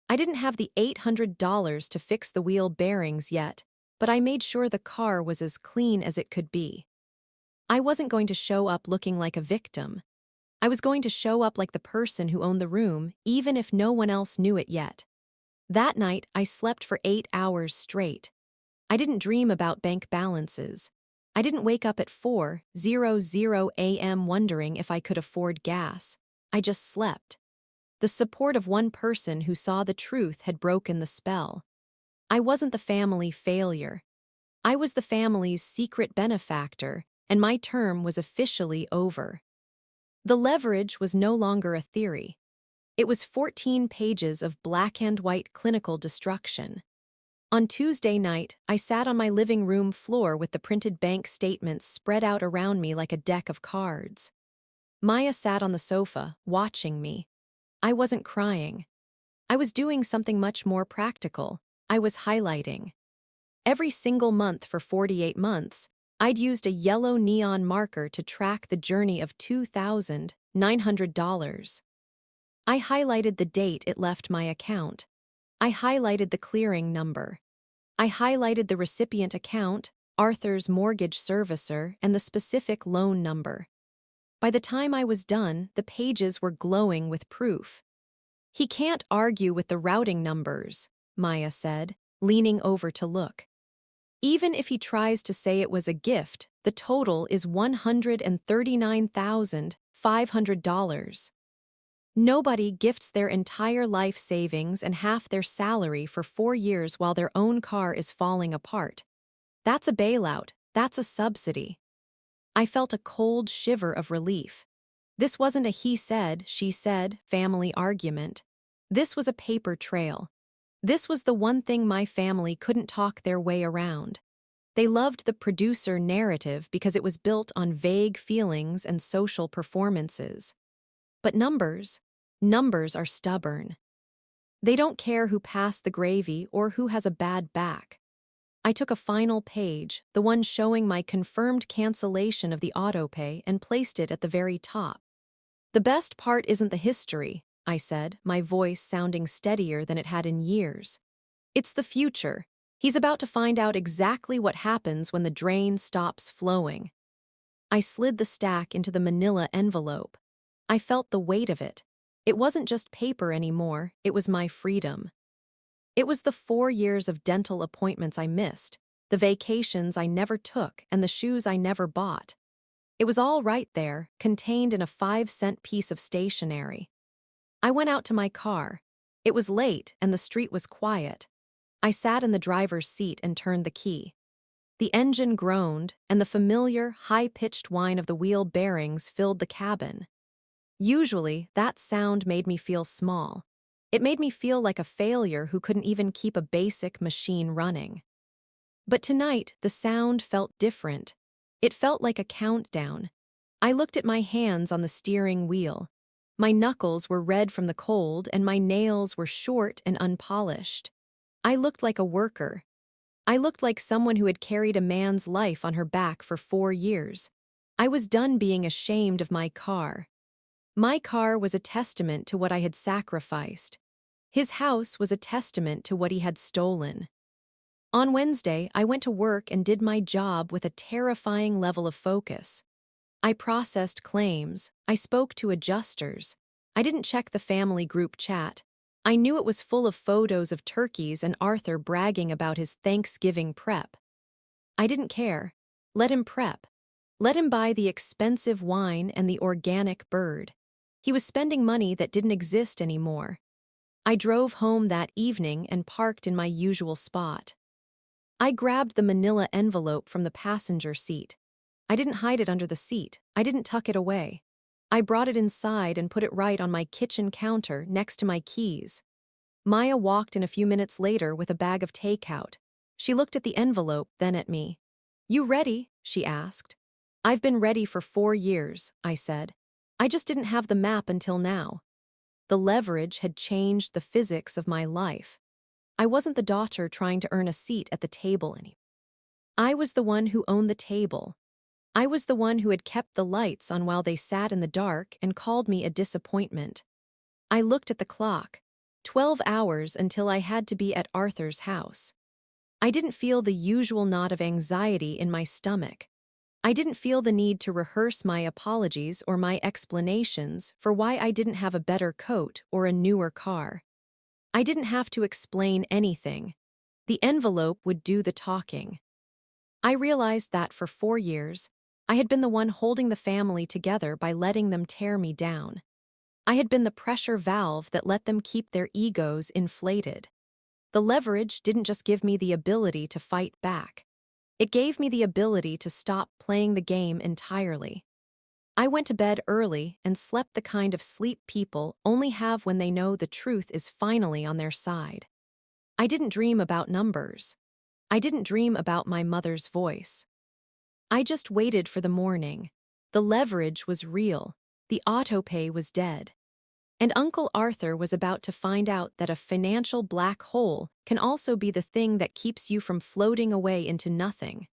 I didn't have the $800 to fix the wheel bearings yet, but I made sure the car was as clean as it could be. I wasn't going to show up looking like a victim. I was going to show up like the person who owned the room, even if no one else knew it yet. That night, I slept for 8 hours straight. I didn't dream about bank balances. I didn't wake up at 4:00 a.m. wondering if I could afford gas. I just slept. The support of one person who saw the truth had broken the spell. I wasn't the family failure. I was the family's secret benefactor, and my term was officially over. The leverage was no longer a theory. It was 14 pages of black and white clinical destruction. On Tuesday night, I sat on my living room floor with the printed bank statements spread out around me like a deck of cards. Maya sat on the sofa, watching me. I wasn't crying. I was doing something much more practical. I was highlighting. Every single month for 48 months, I'd used a yellow neon marker to track the journey of $2,900. I highlighted the date it left my account. I highlighted the clearing number. I highlighted the recipient account, Arthur's mortgage servicer, and the specific loan number. By the time I was done, the pages were glowing with proof. He can't argue with the routing numbers, Maya said, leaning over to look. Even if he tries to say it was a gift, the total is $139,500. Nobody gifts their entire life savings and half their salary for 4 years while their own car is falling apart. That's a bailout. That's a subsidy. I felt a cold shiver of relief. This wasn't a he said, she said family argument. This was a paper trail. This was the one thing my family couldn't talk their way around. They loved the producer narrative because it was built on vague feelings and social performances. But numbers are stubborn. They don't care who passed the gravy or who has a bad back. I took a final page, the one showing my confirmed cancellation of the autopay, and placed it at the very top. The best part isn't the history, I said, my voice sounding steadier than it had in years. It's the future. He's about to find out exactly what happens when the drain stops flowing. I slid the stack into the manila envelope. I felt the weight of it. It wasn't just paper anymore, it was my freedom. It was the 4 years of dental appointments I missed, the vacations I never took, and the shoes I never bought. It was all right there, contained in a 5-cent piece of stationery. I went out to my car. It was late and the street was quiet. I sat in the driver's seat and turned the key. The engine groaned, and the familiar, high-pitched whine of the wheel bearings filled the cabin. Usually, that sound made me feel small. It made me feel like a failure who couldn't even keep a basic machine running. But tonight, the sound felt different. It felt like a countdown. I looked at my hands on the steering wheel. My knuckles were red from the cold, and my nails were short and unpolished. I looked like a worker. I looked like someone who had carried a man's life on her back for 4 years. I was done being ashamed of my car. My car was a testament to what I had sacrificed. His house was a testament to what he had stolen. On Wednesday, I went to work and did my job with a terrifying level of focus. I processed claims. I spoke to adjusters. I didn't check the family group chat. I knew it was full of photos of turkeys and Arthur bragging about his Thanksgiving prep. I didn't care. Let him prep. Let him buy the expensive wine and the organic bird. He was spending money that didn't exist anymore. I drove home that evening and parked in my usual spot. I grabbed the manila envelope from the passenger seat. I didn't hide it under the seat. I didn't tuck it away. I brought it inside and put it right on my kitchen counter next to my keys. Maya walked in a few minutes later with a bag of takeout. She looked at the envelope, then at me. "You ready?" she asked. "I've been ready for 4 years," I said. "I just didn't have the map until now." The leverage had changed the physics of my life. I wasn't the daughter trying to earn a seat at the table anymore. I was the one who owned the table. I was the one who had kept the lights on while they sat in the dark and called me a disappointment. I looked at the clock. 12 hours until I had to be at Arthur's house. I didn't feel the usual knot of anxiety in my stomach. I didn't feel the need to rehearse my apologies or my explanations for why I didn't have a better coat or a newer car. I didn't have to explain anything. The envelope would do the talking. I realized that for 4 years, I had been the one holding the family together by letting them tear me down. I had been the pressure valve that let them keep their egos inflated. The leverage didn't just give me the ability to fight back. It gave me the ability to stop playing the game entirely. I went to bed early and slept the kind of sleep people only have when they know the truth is finally on their side. I didn't dream about numbers. I didn't dream about my mother's voice. I just waited for the morning. The leverage was real. The autopay was dead. And Uncle Arthur was about to find out that a financial black hole can also be the thing that keeps you from floating away into nothing.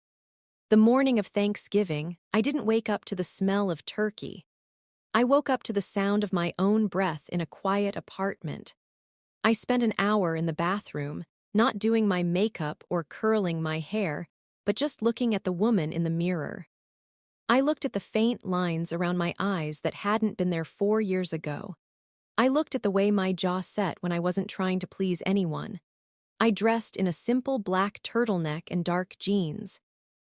The morning of Thanksgiving, I didn't wake up to the smell of turkey. I woke up to the sound of my own breath in a quiet apartment. I spent an hour in the bathroom, not doing my makeup or curling my hair, but just looking at the woman in the mirror. I looked at the faint lines around my eyes that hadn't been there 4 years ago. I looked at the way my jaw set when I wasn't trying to please anyone. I dressed in a simple black turtleneck and dark jeans.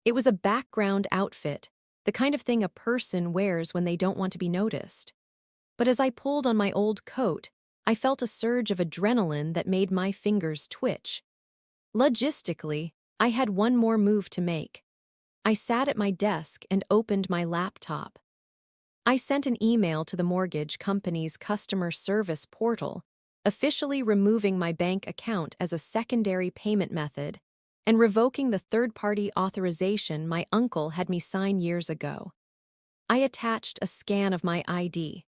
It was a background outfit, the kind of thing a person wears when they don't want to be noticed. But as I pulled on my old coat, I felt a surge of adrenaline that made my fingers twitch. Logistically, I had one more move to make. I sat at my desk and opened my laptop. I sent an email to the mortgage company's customer service portal, officially removing my bank account as a secondary payment method and revoking the third-party authorization my uncle had me sign years ago. I attached a scan of my ID.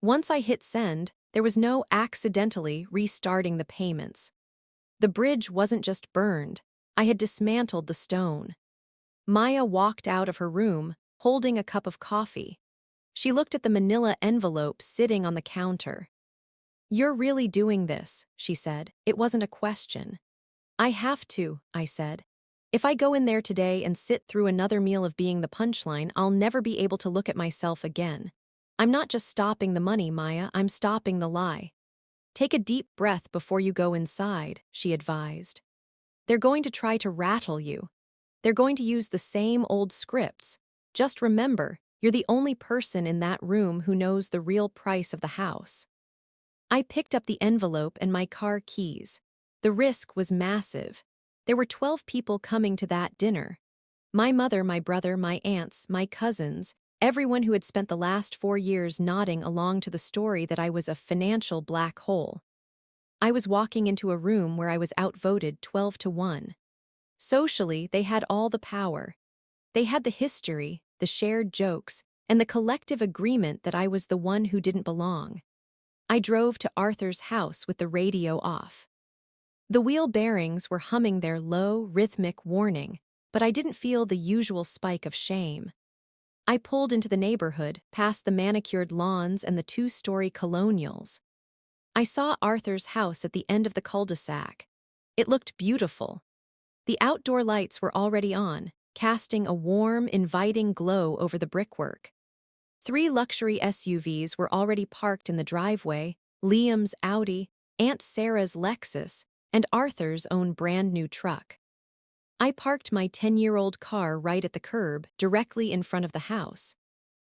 Once I hit send, there was no accidentally restarting the payments. The bridge wasn't just burned, I had dismantled the stone. Maya walked out of her room, holding a cup of coffee. She looked at the manila envelope sitting on the counter. "You're really doing this," she said. It wasn't a question. "I have to," I said. "If I go in there today and sit through another meal of being the punchline, I'll never be able to look at myself again. I'm not just stopping the money, Maya, I'm stopping the lie." "Take a deep breath before you go inside," she advised. "They're going to try to rattle you. They're going to use the same old scripts. Just remember, you're the only person in that room who knows the real price of the house." I picked up the envelope and my car keys. The risk was massive. There were 12 people coming to that dinner. My mother, my brother, my aunts, my cousins, everyone who had spent the last 4 years nodding along to the story that I was a financial black hole. I was walking into a room where I was outvoted 12-1. Socially, they had all the power. They had the history, the shared jokes, and the collective agreement that I was the one who didn't belong. I drove to Arthur's house with the radio off. The wheel bearings were humming their low, rhythmic warning, but I didn't feel the usual spike of shame. I pulled into the neighborhood, past the manicured lawns and the 2-story colonials. I saw Arthur's house at the end of the cul-de-sac. It looked beautiful. The outdoor lights were already on, casting a warm, inviting glow over the brickwork. 3 luxury SUVs were already parked in the driveway: Liam's Audi, Aunt Sarah's Lexus, and Arthur's own brand-new truck. I parked my 10-year-old car right at the curb, directly in front of the house.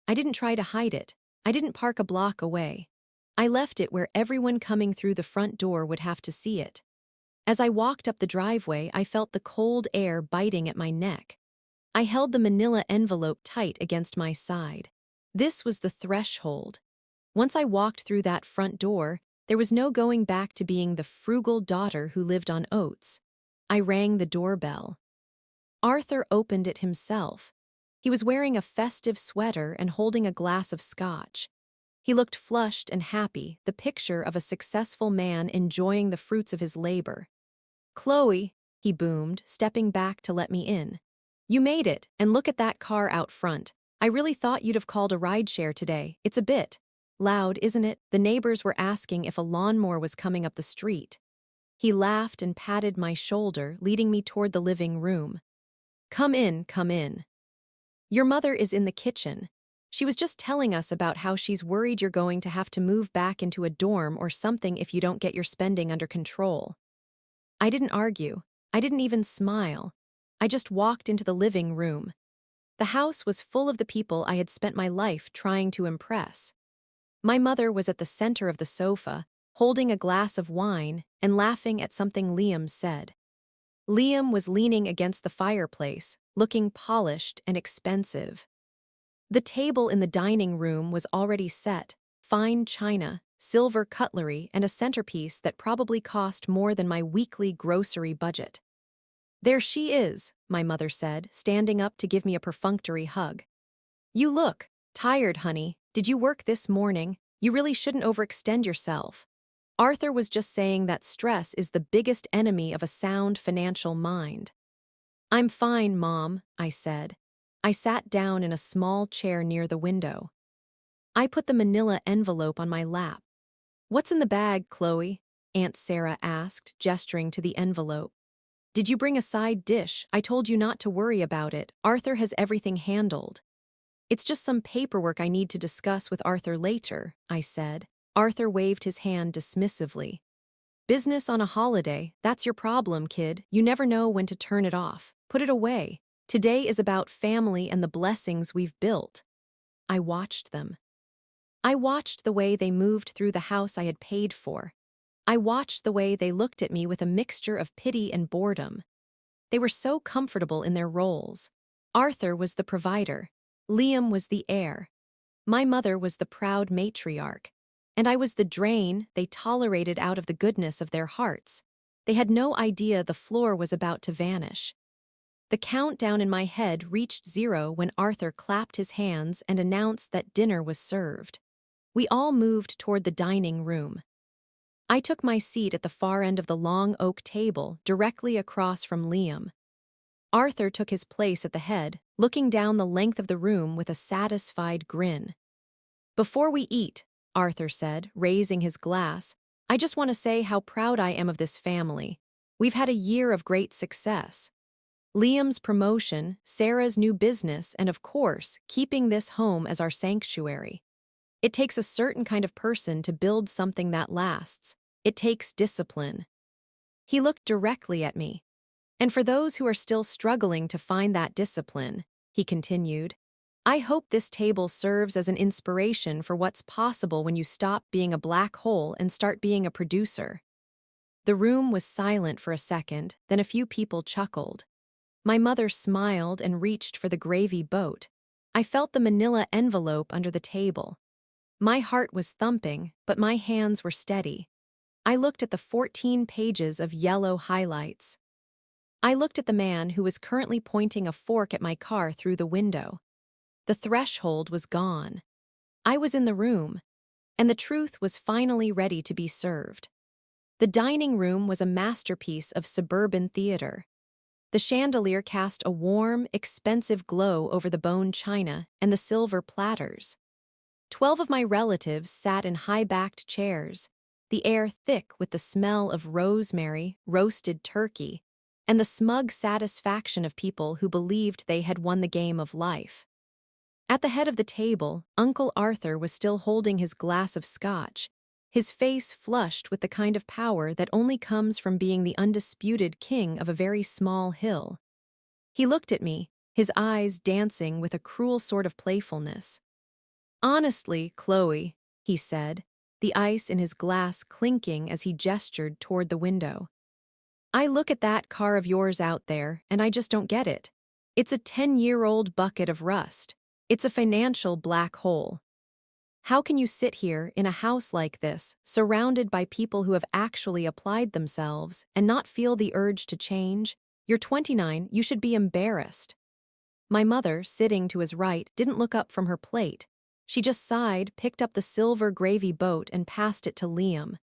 I didn't try to hide it. I didn't park a block away. I left it where everyone coming through the front door would have to see it. As I walked up the driveway, I felt the cold air biting at my neck. I held the manila envelope tight against my side. This was the threshold. Once I walked through that front door, there was no going back to being the frugal daughter who lived on oats. I rang the doorbell. Arthur opened it himself. He was wearing a festive sweater and holding a glass of scotch. He looked flushed and happy, the picture of a successful man enjoying the fruits of his labor. "Chloe," he boomed, stepping back to let me in. "You made it, and look at that car out front. I really thought you'd have called a rideshare today. It's a bit loud, isn't it?" The neighbors were asking if a lawnmower was coming up the street. He laughed and patted my shoulder, leading me toward the living room. "Come in, come in. Your mother is in the kitchen. She was just telling us about how she's worried you're going to have to move back into a dorm or something if you don't get your spending under control." I didn't argue. I didn't even smile. I just walked into the living room. The house was full of the people I had spent my life trying to impress. My mother was at the center of the sofa, holding a glass of wine and laughing at something Liam said. Liam was leaning against the fireplace, looking polished and expensive. The table in the dining room was already set: fine china, silver cutlery, and a centerpiece that probably cost more than my weekly grocery budget. "There she is," my mother said, standing up to give me a perfunctory hug. "You look tired, honey. Did you work this morning? You really shouldn't overextend yourself." Arthur was just saying that stress is the biggest enemy of a sound financial mind. "I'm fine, Mom," I said. I sat down in a small chair near the window. I put the manila envelope on my lap. "What's in the bag, Chloe?" Aunt Sarah asked, gesturing to the envelope. "Did you bring a side dish? I told you not to worry about it. Arthur has everything handled." "It's just some paperwork I need to discuss with Arthur later," I said. Arthur waved his hand dismissively. "Business on a holiday, that's your problem, kid. You never know when to turn it off. Put it away. Today is about family and the blessings we've built." I watched them. I watched the way they moved through the house I had paid for. I watched the way they looked at me with a mixture of pity and boredom. They were so comfortable in their roles. Arthur was the provider. Liam was the heir. My mother was the proud matriarch. And I was the drain they tolerated out of the goodness of their hearts. They had no idea the floor was about to vanish. The countdown in my head reached 0 when Arthur clapped his hands and announced that dinner was served. We all moved toward the dining room. I took my seat at the far end of the long oak table, directly across from Liam. Arthur took his place at the head, looking down the length of the room with a satisfied grin. "Before we eat," Arthur said, raising his glass, "I just want to say how proud I am of this family. We've had a year of great success. Liam's promotion, Sarah's new business, and of course, keeping this home as our sanctuary. It takes a certain kind of person to build something that lasts. It takes discipline." He looked directly at me. "And for those who are still struggling to find that discipline," he continued, "I hope this table serves as an inspiration for what's possible when you stop being a black hole and start being a producer." The room was silent for a second, then a few people chuckled. My mother smiled and reached for the gravy boat. I felt the manila envelope under the table. My heart was thumping, but my hands were steady. I looked at the 14 pages of yellow highlights. I looked at the man who was currently pointing a fork at my car through the window. The threshold was gone. I was in the room, and the truth was finally ready to be served. The dining room was a masterpiece of suburban theater. The chandelier cast a warm, expensive glow over the bone china and the silver platters. 12 of my relatives sat in high-backed chairs, the air thick with the smell of rosemary, roasted turkey, and the smug satisfaction of people who believed they had won the game of life. At the head of the table, Uncle Arthur was still holding his glass of scotch, his face flushed with the kind of power that only comes from being the undisputed king of a very small hill. He looked at me, his eyes dancing with a cruel sort of playfulness. "Honestly, Chloe," he said, the ice in his glass clinking as he gestured toward the window, "I look at that car of yours out there, and I just don't get it. It's a 10-year-old bucket of rust. It's a financial black hole. How can you sit here in a house like this, surrounded by people who have actually applied themselves, and not feel the urge to change? You're 29, you should be embarrassed." My mother, sitting to his right, didn't look up from her plate. She just sighed, picked up the silver gravy boat, and passed it to Liam.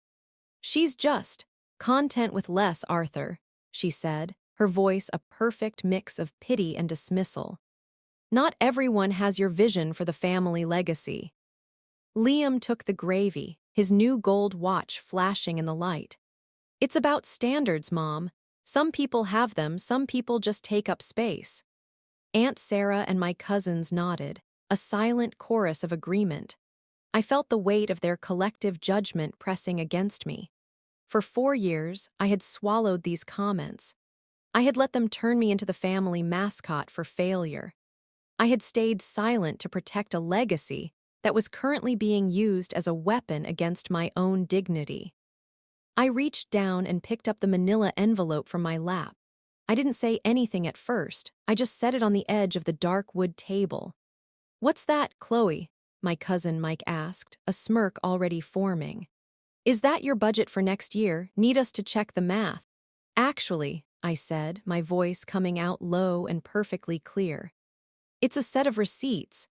"She's just content with less, Arthur," she said, her voice a perfect mix of pity and dismissal. "Not everyone has your vision for the family legacy." Liam took the gravy, his new gold watch flashing in the light. "It's about standards, Mom. Some people have them, some people just take up space." Aunt Sarah and my cousins nodded, a silent chorus of agreement. I felt the weight of their collective judgment pressing against me. For 4 years, I had swallowed these comments. I had let them turn me into the family mascot for failure. I had stayed silent to protect a legacy that was currently being used as a weapon against my own dignity. I reached down and picked up the manila envelope from my lap. I didn't say anything at first, I just set it on the edge of the dark wood table. "What's that, Chloe?" my cousin Mike asked, a smirk already forming. "Is that your budget for next year? Need us to check the math?" "Actually," I said, my voice coming out low and perfectly clear, "it's a set of receipts.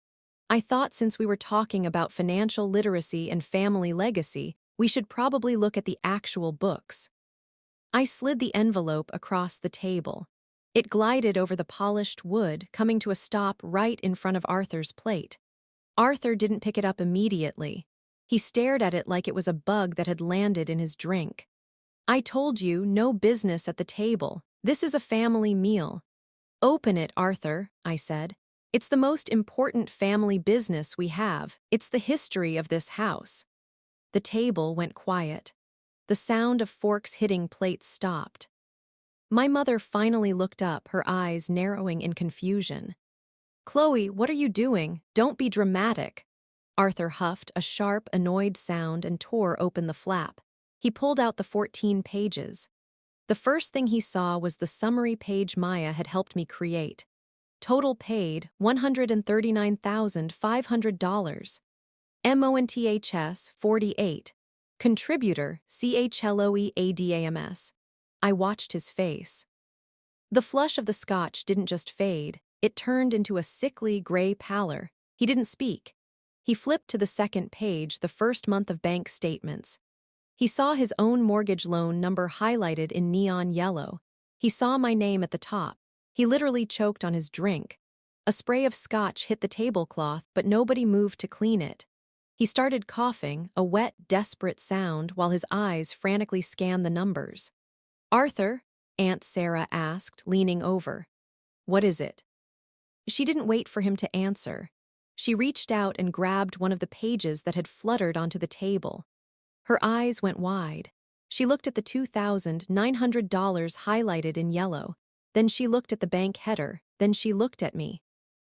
I thought since we were talking about financial literacy and family legacy, we should probably look at the actual books." I slid the envelope across the table. It glided over the polished wood, coming to a stop right in front of Arthur's plate. Arthur didn't pick it up immediately. He stared at it like it was a bug that had landed in his drink. "I told you, no business at the table. This is a family meal." "Open it, Arthur," I said. "It's the most important family business we have. It's the history of this house." The table went quiet. The sound of forks hitting plates stopped. My mother finally looked up, her eyes narrowing in confusion. "Chloe, what are you doing? Don't be dramatic." Arthur huffed a sharp, annoyed sound and tore open the flap. He pulled out the 14 pages. The first thing he saw was the summary page Maya had helped me create. Total paid $139,500. MONTHS 48. Contributor CHLOEADAMS. I watched his face. The flush of the scotch didn't just fade, it turned into a sickly gray pallor. He didn't speak. He flipped to the second page, the first month of bank statements. He saw his own mortgage loan number highlighted in neon yellow. He saw my name at the top. He literally choked on his drink. A spray of scotch hit the tablecloth, but nobody moved to clean it. He started coughing, a wet, desperate sound, while his eyes frantically scanned the numbers. "Arthur?" Aunt Sarah asked, leaning over. "What is it?" She didn't wait for him to answer. She reached out and grabbed one of the pages that had fluttered onto the table. Her eyes went wide. She looked at the $2,900 highlighted in yellow. Then she looked at the bank header. Then she looked at me.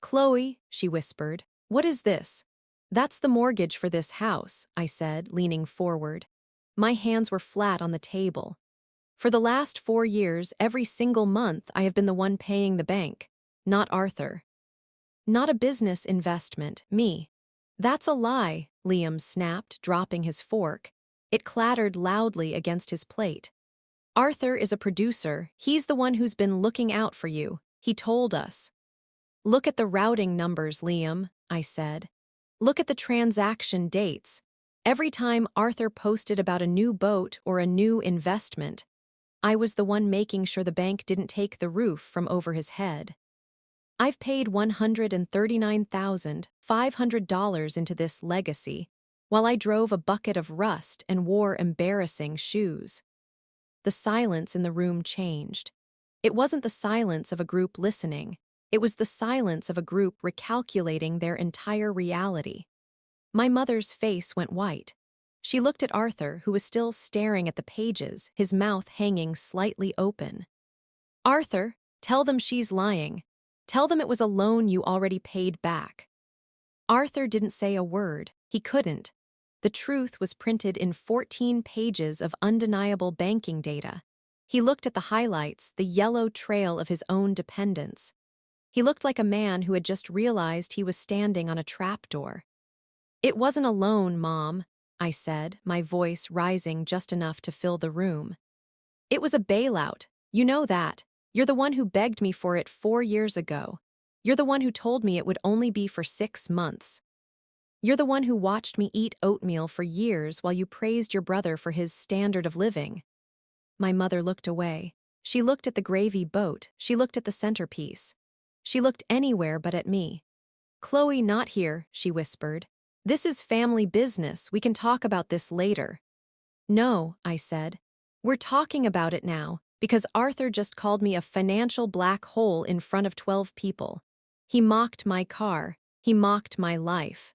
"Chloe," she whispered, "what is this?" "That's the mortgage for this house," I said, leaning forward. My hands were flat on the table. "For the last 4 years, every single month, I have been the one paying the bank, not Arthur. Not a business investment, me." "That's a lie," Liam snapped, dropping his fork. It clattered loudly against his plate. "Arthur is a producer. He's the one who's been looking out for you. He told us." "Look at the routing numbers, Liam," I said. "Look at the transaction dates. Every time Arthur posted about a new boat or a new investment, I was the one making sure the bank didn't take the roof from over his head. I've paid $139,500 into this legacy, while I drove a bucket of rust and wore embarrassing shoes." The silence in the room changed. It wasn't the silence of a group listening. It was the silence of a group recalculating their entire reality. My mother's face went white. She looked at Arthur, who was still staring at the pages, his mouth hanging slightly open. "Arthur, tell them she's lying. Tell them it was a loan you already paid back." Arthur didn't say a word. He couldn't. The truth was printed in 14 pages of undeniable banking data. He looked at the highlights, the yellow trail of his own dependence. He looked like a man who had just realized he was standing on a trapdoor. "It wasn't a loan, Mom," I said, my voice rising just enough to fill the room. "It was a bailout. You know that. You're the one who begged me for it 4 years ago. You're the one who told me it would only be for 6 months. You're the one who watched me eat oatmeal for years while you praised your brother for his standard of living." My mother looked away. She looked at the gravy boat. She looked at the centerpiece. She looked anywhere but at me. "Chloe, not here," she whispered. "This is family business. We can talk about this later." "No," I said. "We're talking about it now, because Arthur just called me a financial black hole in front of 12 people. He mocked my car. He mocked my life.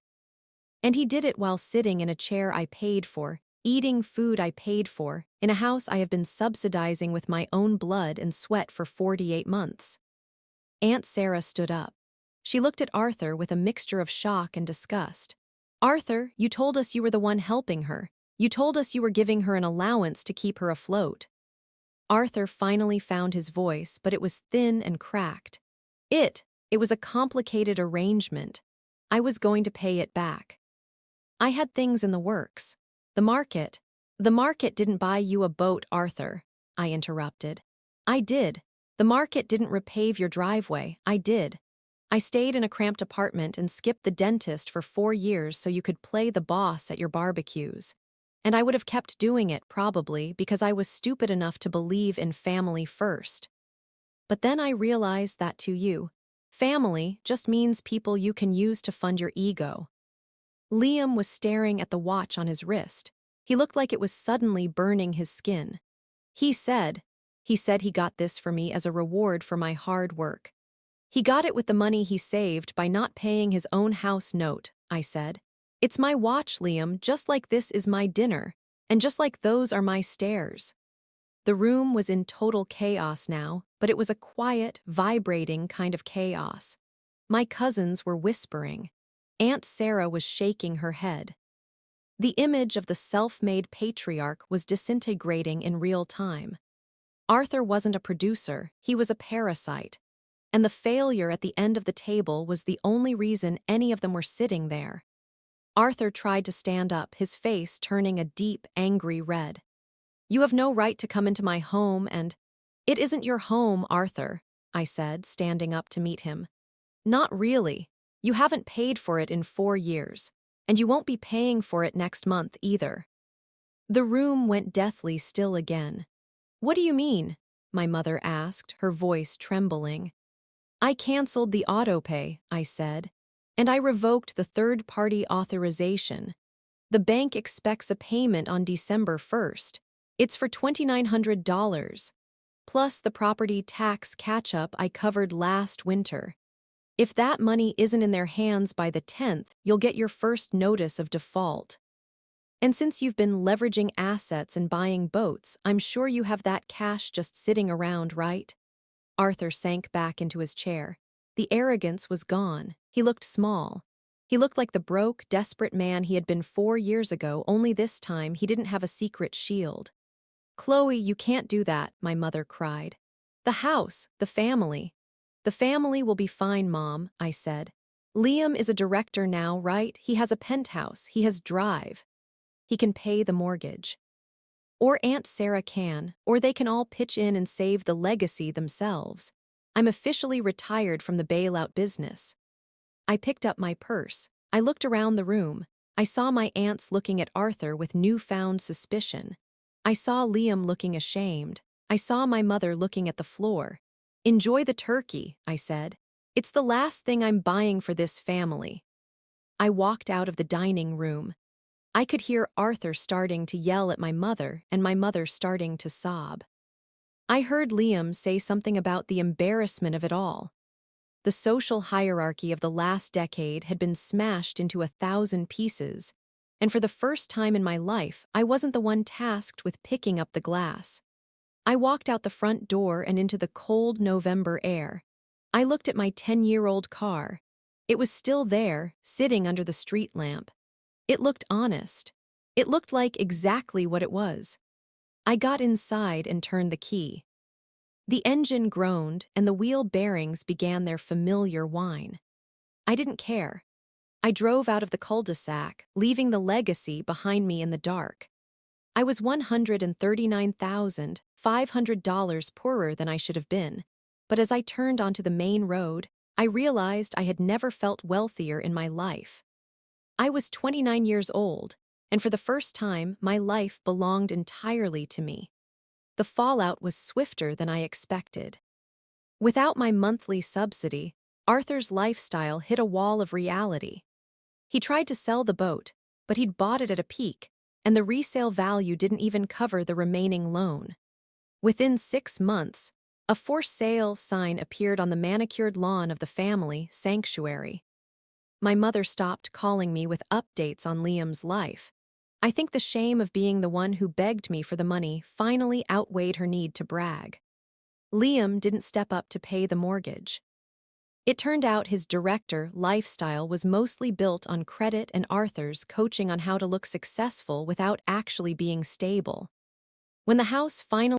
And he did it while sitting in a chair I paid for, eating food I paid for, in a house I have been subsidizing with my own blood and sweat for 48 months. Aunt Sarah stood up. She looked at Arthur with a mixture of shock and disgust. "Arthur, you told us you were the one helping her. You told us you were giving her an allowance to keep her afloat." Arthur finally found his voice, but it was thin and cracked. It was a complicated arrangement. I was going to pay it back. I had things in the works. The market didn't buy you a boat, Arthur," I interrupted. "I did. The market didn't repave your driveway. I did. I stayed in a cramped apartment and skipped the dentist for 4 years so you could play the boss at your barbecues. And I would have kept doing it, probably, because I was stupid enough to believe in family first. But then I realized that to you, family just means people you can use to fund your ego." Liam was staring at the watch on his wrist. He looked like it was suddenly burning his skin. He said he got this for me as a reward for my hard work. He got it with the money he saved by not paying his own house note," I said. "It's my watch, Liam, just like this is my dinner, and just like those are my stairs." The room was in total chaos now, but it was a quiet, vibrating kind of chaos. My cousins were whispering. Aunt Sarah was shaking her head. The image of the self-made patriarch was disintegrating in real time. Arthur wasn't a producer, he was a parasite. And the failure at the end of the table was the only reason any of them were sitting there. Arthur tried to stand up, his face turning a deep, angry red. "You have no right to come into my home and—" "It isn't your home, Arthur," I said, standing up to meet him. "Not really. You haven't paid for it in 4 years, and you won't be paying for it next month either." The room went deathly still again. "What do you mean?" my mother asked, her voice trembling. "I canceled the autopay," I said, "and I revoked the third-party authorization. The bank expects a payment on December 1st. It's for $2,900, plus the property tax catch-up I covered last winter. If that money isn't in their hands by the 10th, you'll get your first notice of default. And since you've been leveraging assets and buying boats, I'm sure you have that cash just sitting around, right?" Arthur sank back into his chair. The arrogance was gone. He looked small. He looked like the broke, desperate man he had been 4 years ago, only this time he didn't have a secret shield. "Chloe, you can't do that," my mother cried. "The house, the family." "The family will be fine, Mom," I said. "Liam is a director now, right? He has a penthouse, he has drive. He can pay the mortgage. Or Aunt Sarah can, or they can all pitch in and save the legacy themselves. I'm officially retired from the bailout business." I picked up my purse. I looked around the room. I saw my aunts looking at Arthur with newfound suspicion. I saw Liam looking ashamed. I saw my mother looking at the floor. "Enjoy the turkey," I said. "It's the last thing I'm buying for this family." I walked out of the dining room. I could hear Arthur starting to yell at my mother and my mother starting to sob. I heard Liam say something about the embarrassment of it all. The social hierarchy of the last decade had been smashed into 1,000 pieces, and for the first time in my life, I wasn't the one tasked with picking up the glass. I walked out the front door and into the cold November air. I looked at my 10-year-old car. It was still there, sitting under the street lamp. It looked honest. It looked like exactly what it was. I got inside and turned the key. The engine groaned and the wheel bearings began their familiar whine. I didn't care. I drove out of the cul-de-sac, leaving the legacy behind me in the dark. I was $139,500 poorer than I should have been, but as I turned onto the main road, I realized I had never felt wealthier in my life. I was 29 years old, and for the first time, my life belonged entirely to me. The fallout was swifter than I expected. Without my monthly subsidy, Arthur's lifestyle hit a wall of reality. He tried to sell the boat, but he'd bought it at a peak, and the resale value didn't even cover the remaining loan. Within 6 months, a for sale sign appeared on the manicured lawn of the family sanctuary. My mother stopped calling me with updates on Liam's life. I think the shame of being the one who begged me for the money finally outweighed her need to brag. Liam didn't step up to pay the mortgage. It turned out his director lifestyle was mostly built on credit and Arthur's coaching on how to look successful without actually being stable. When the house finally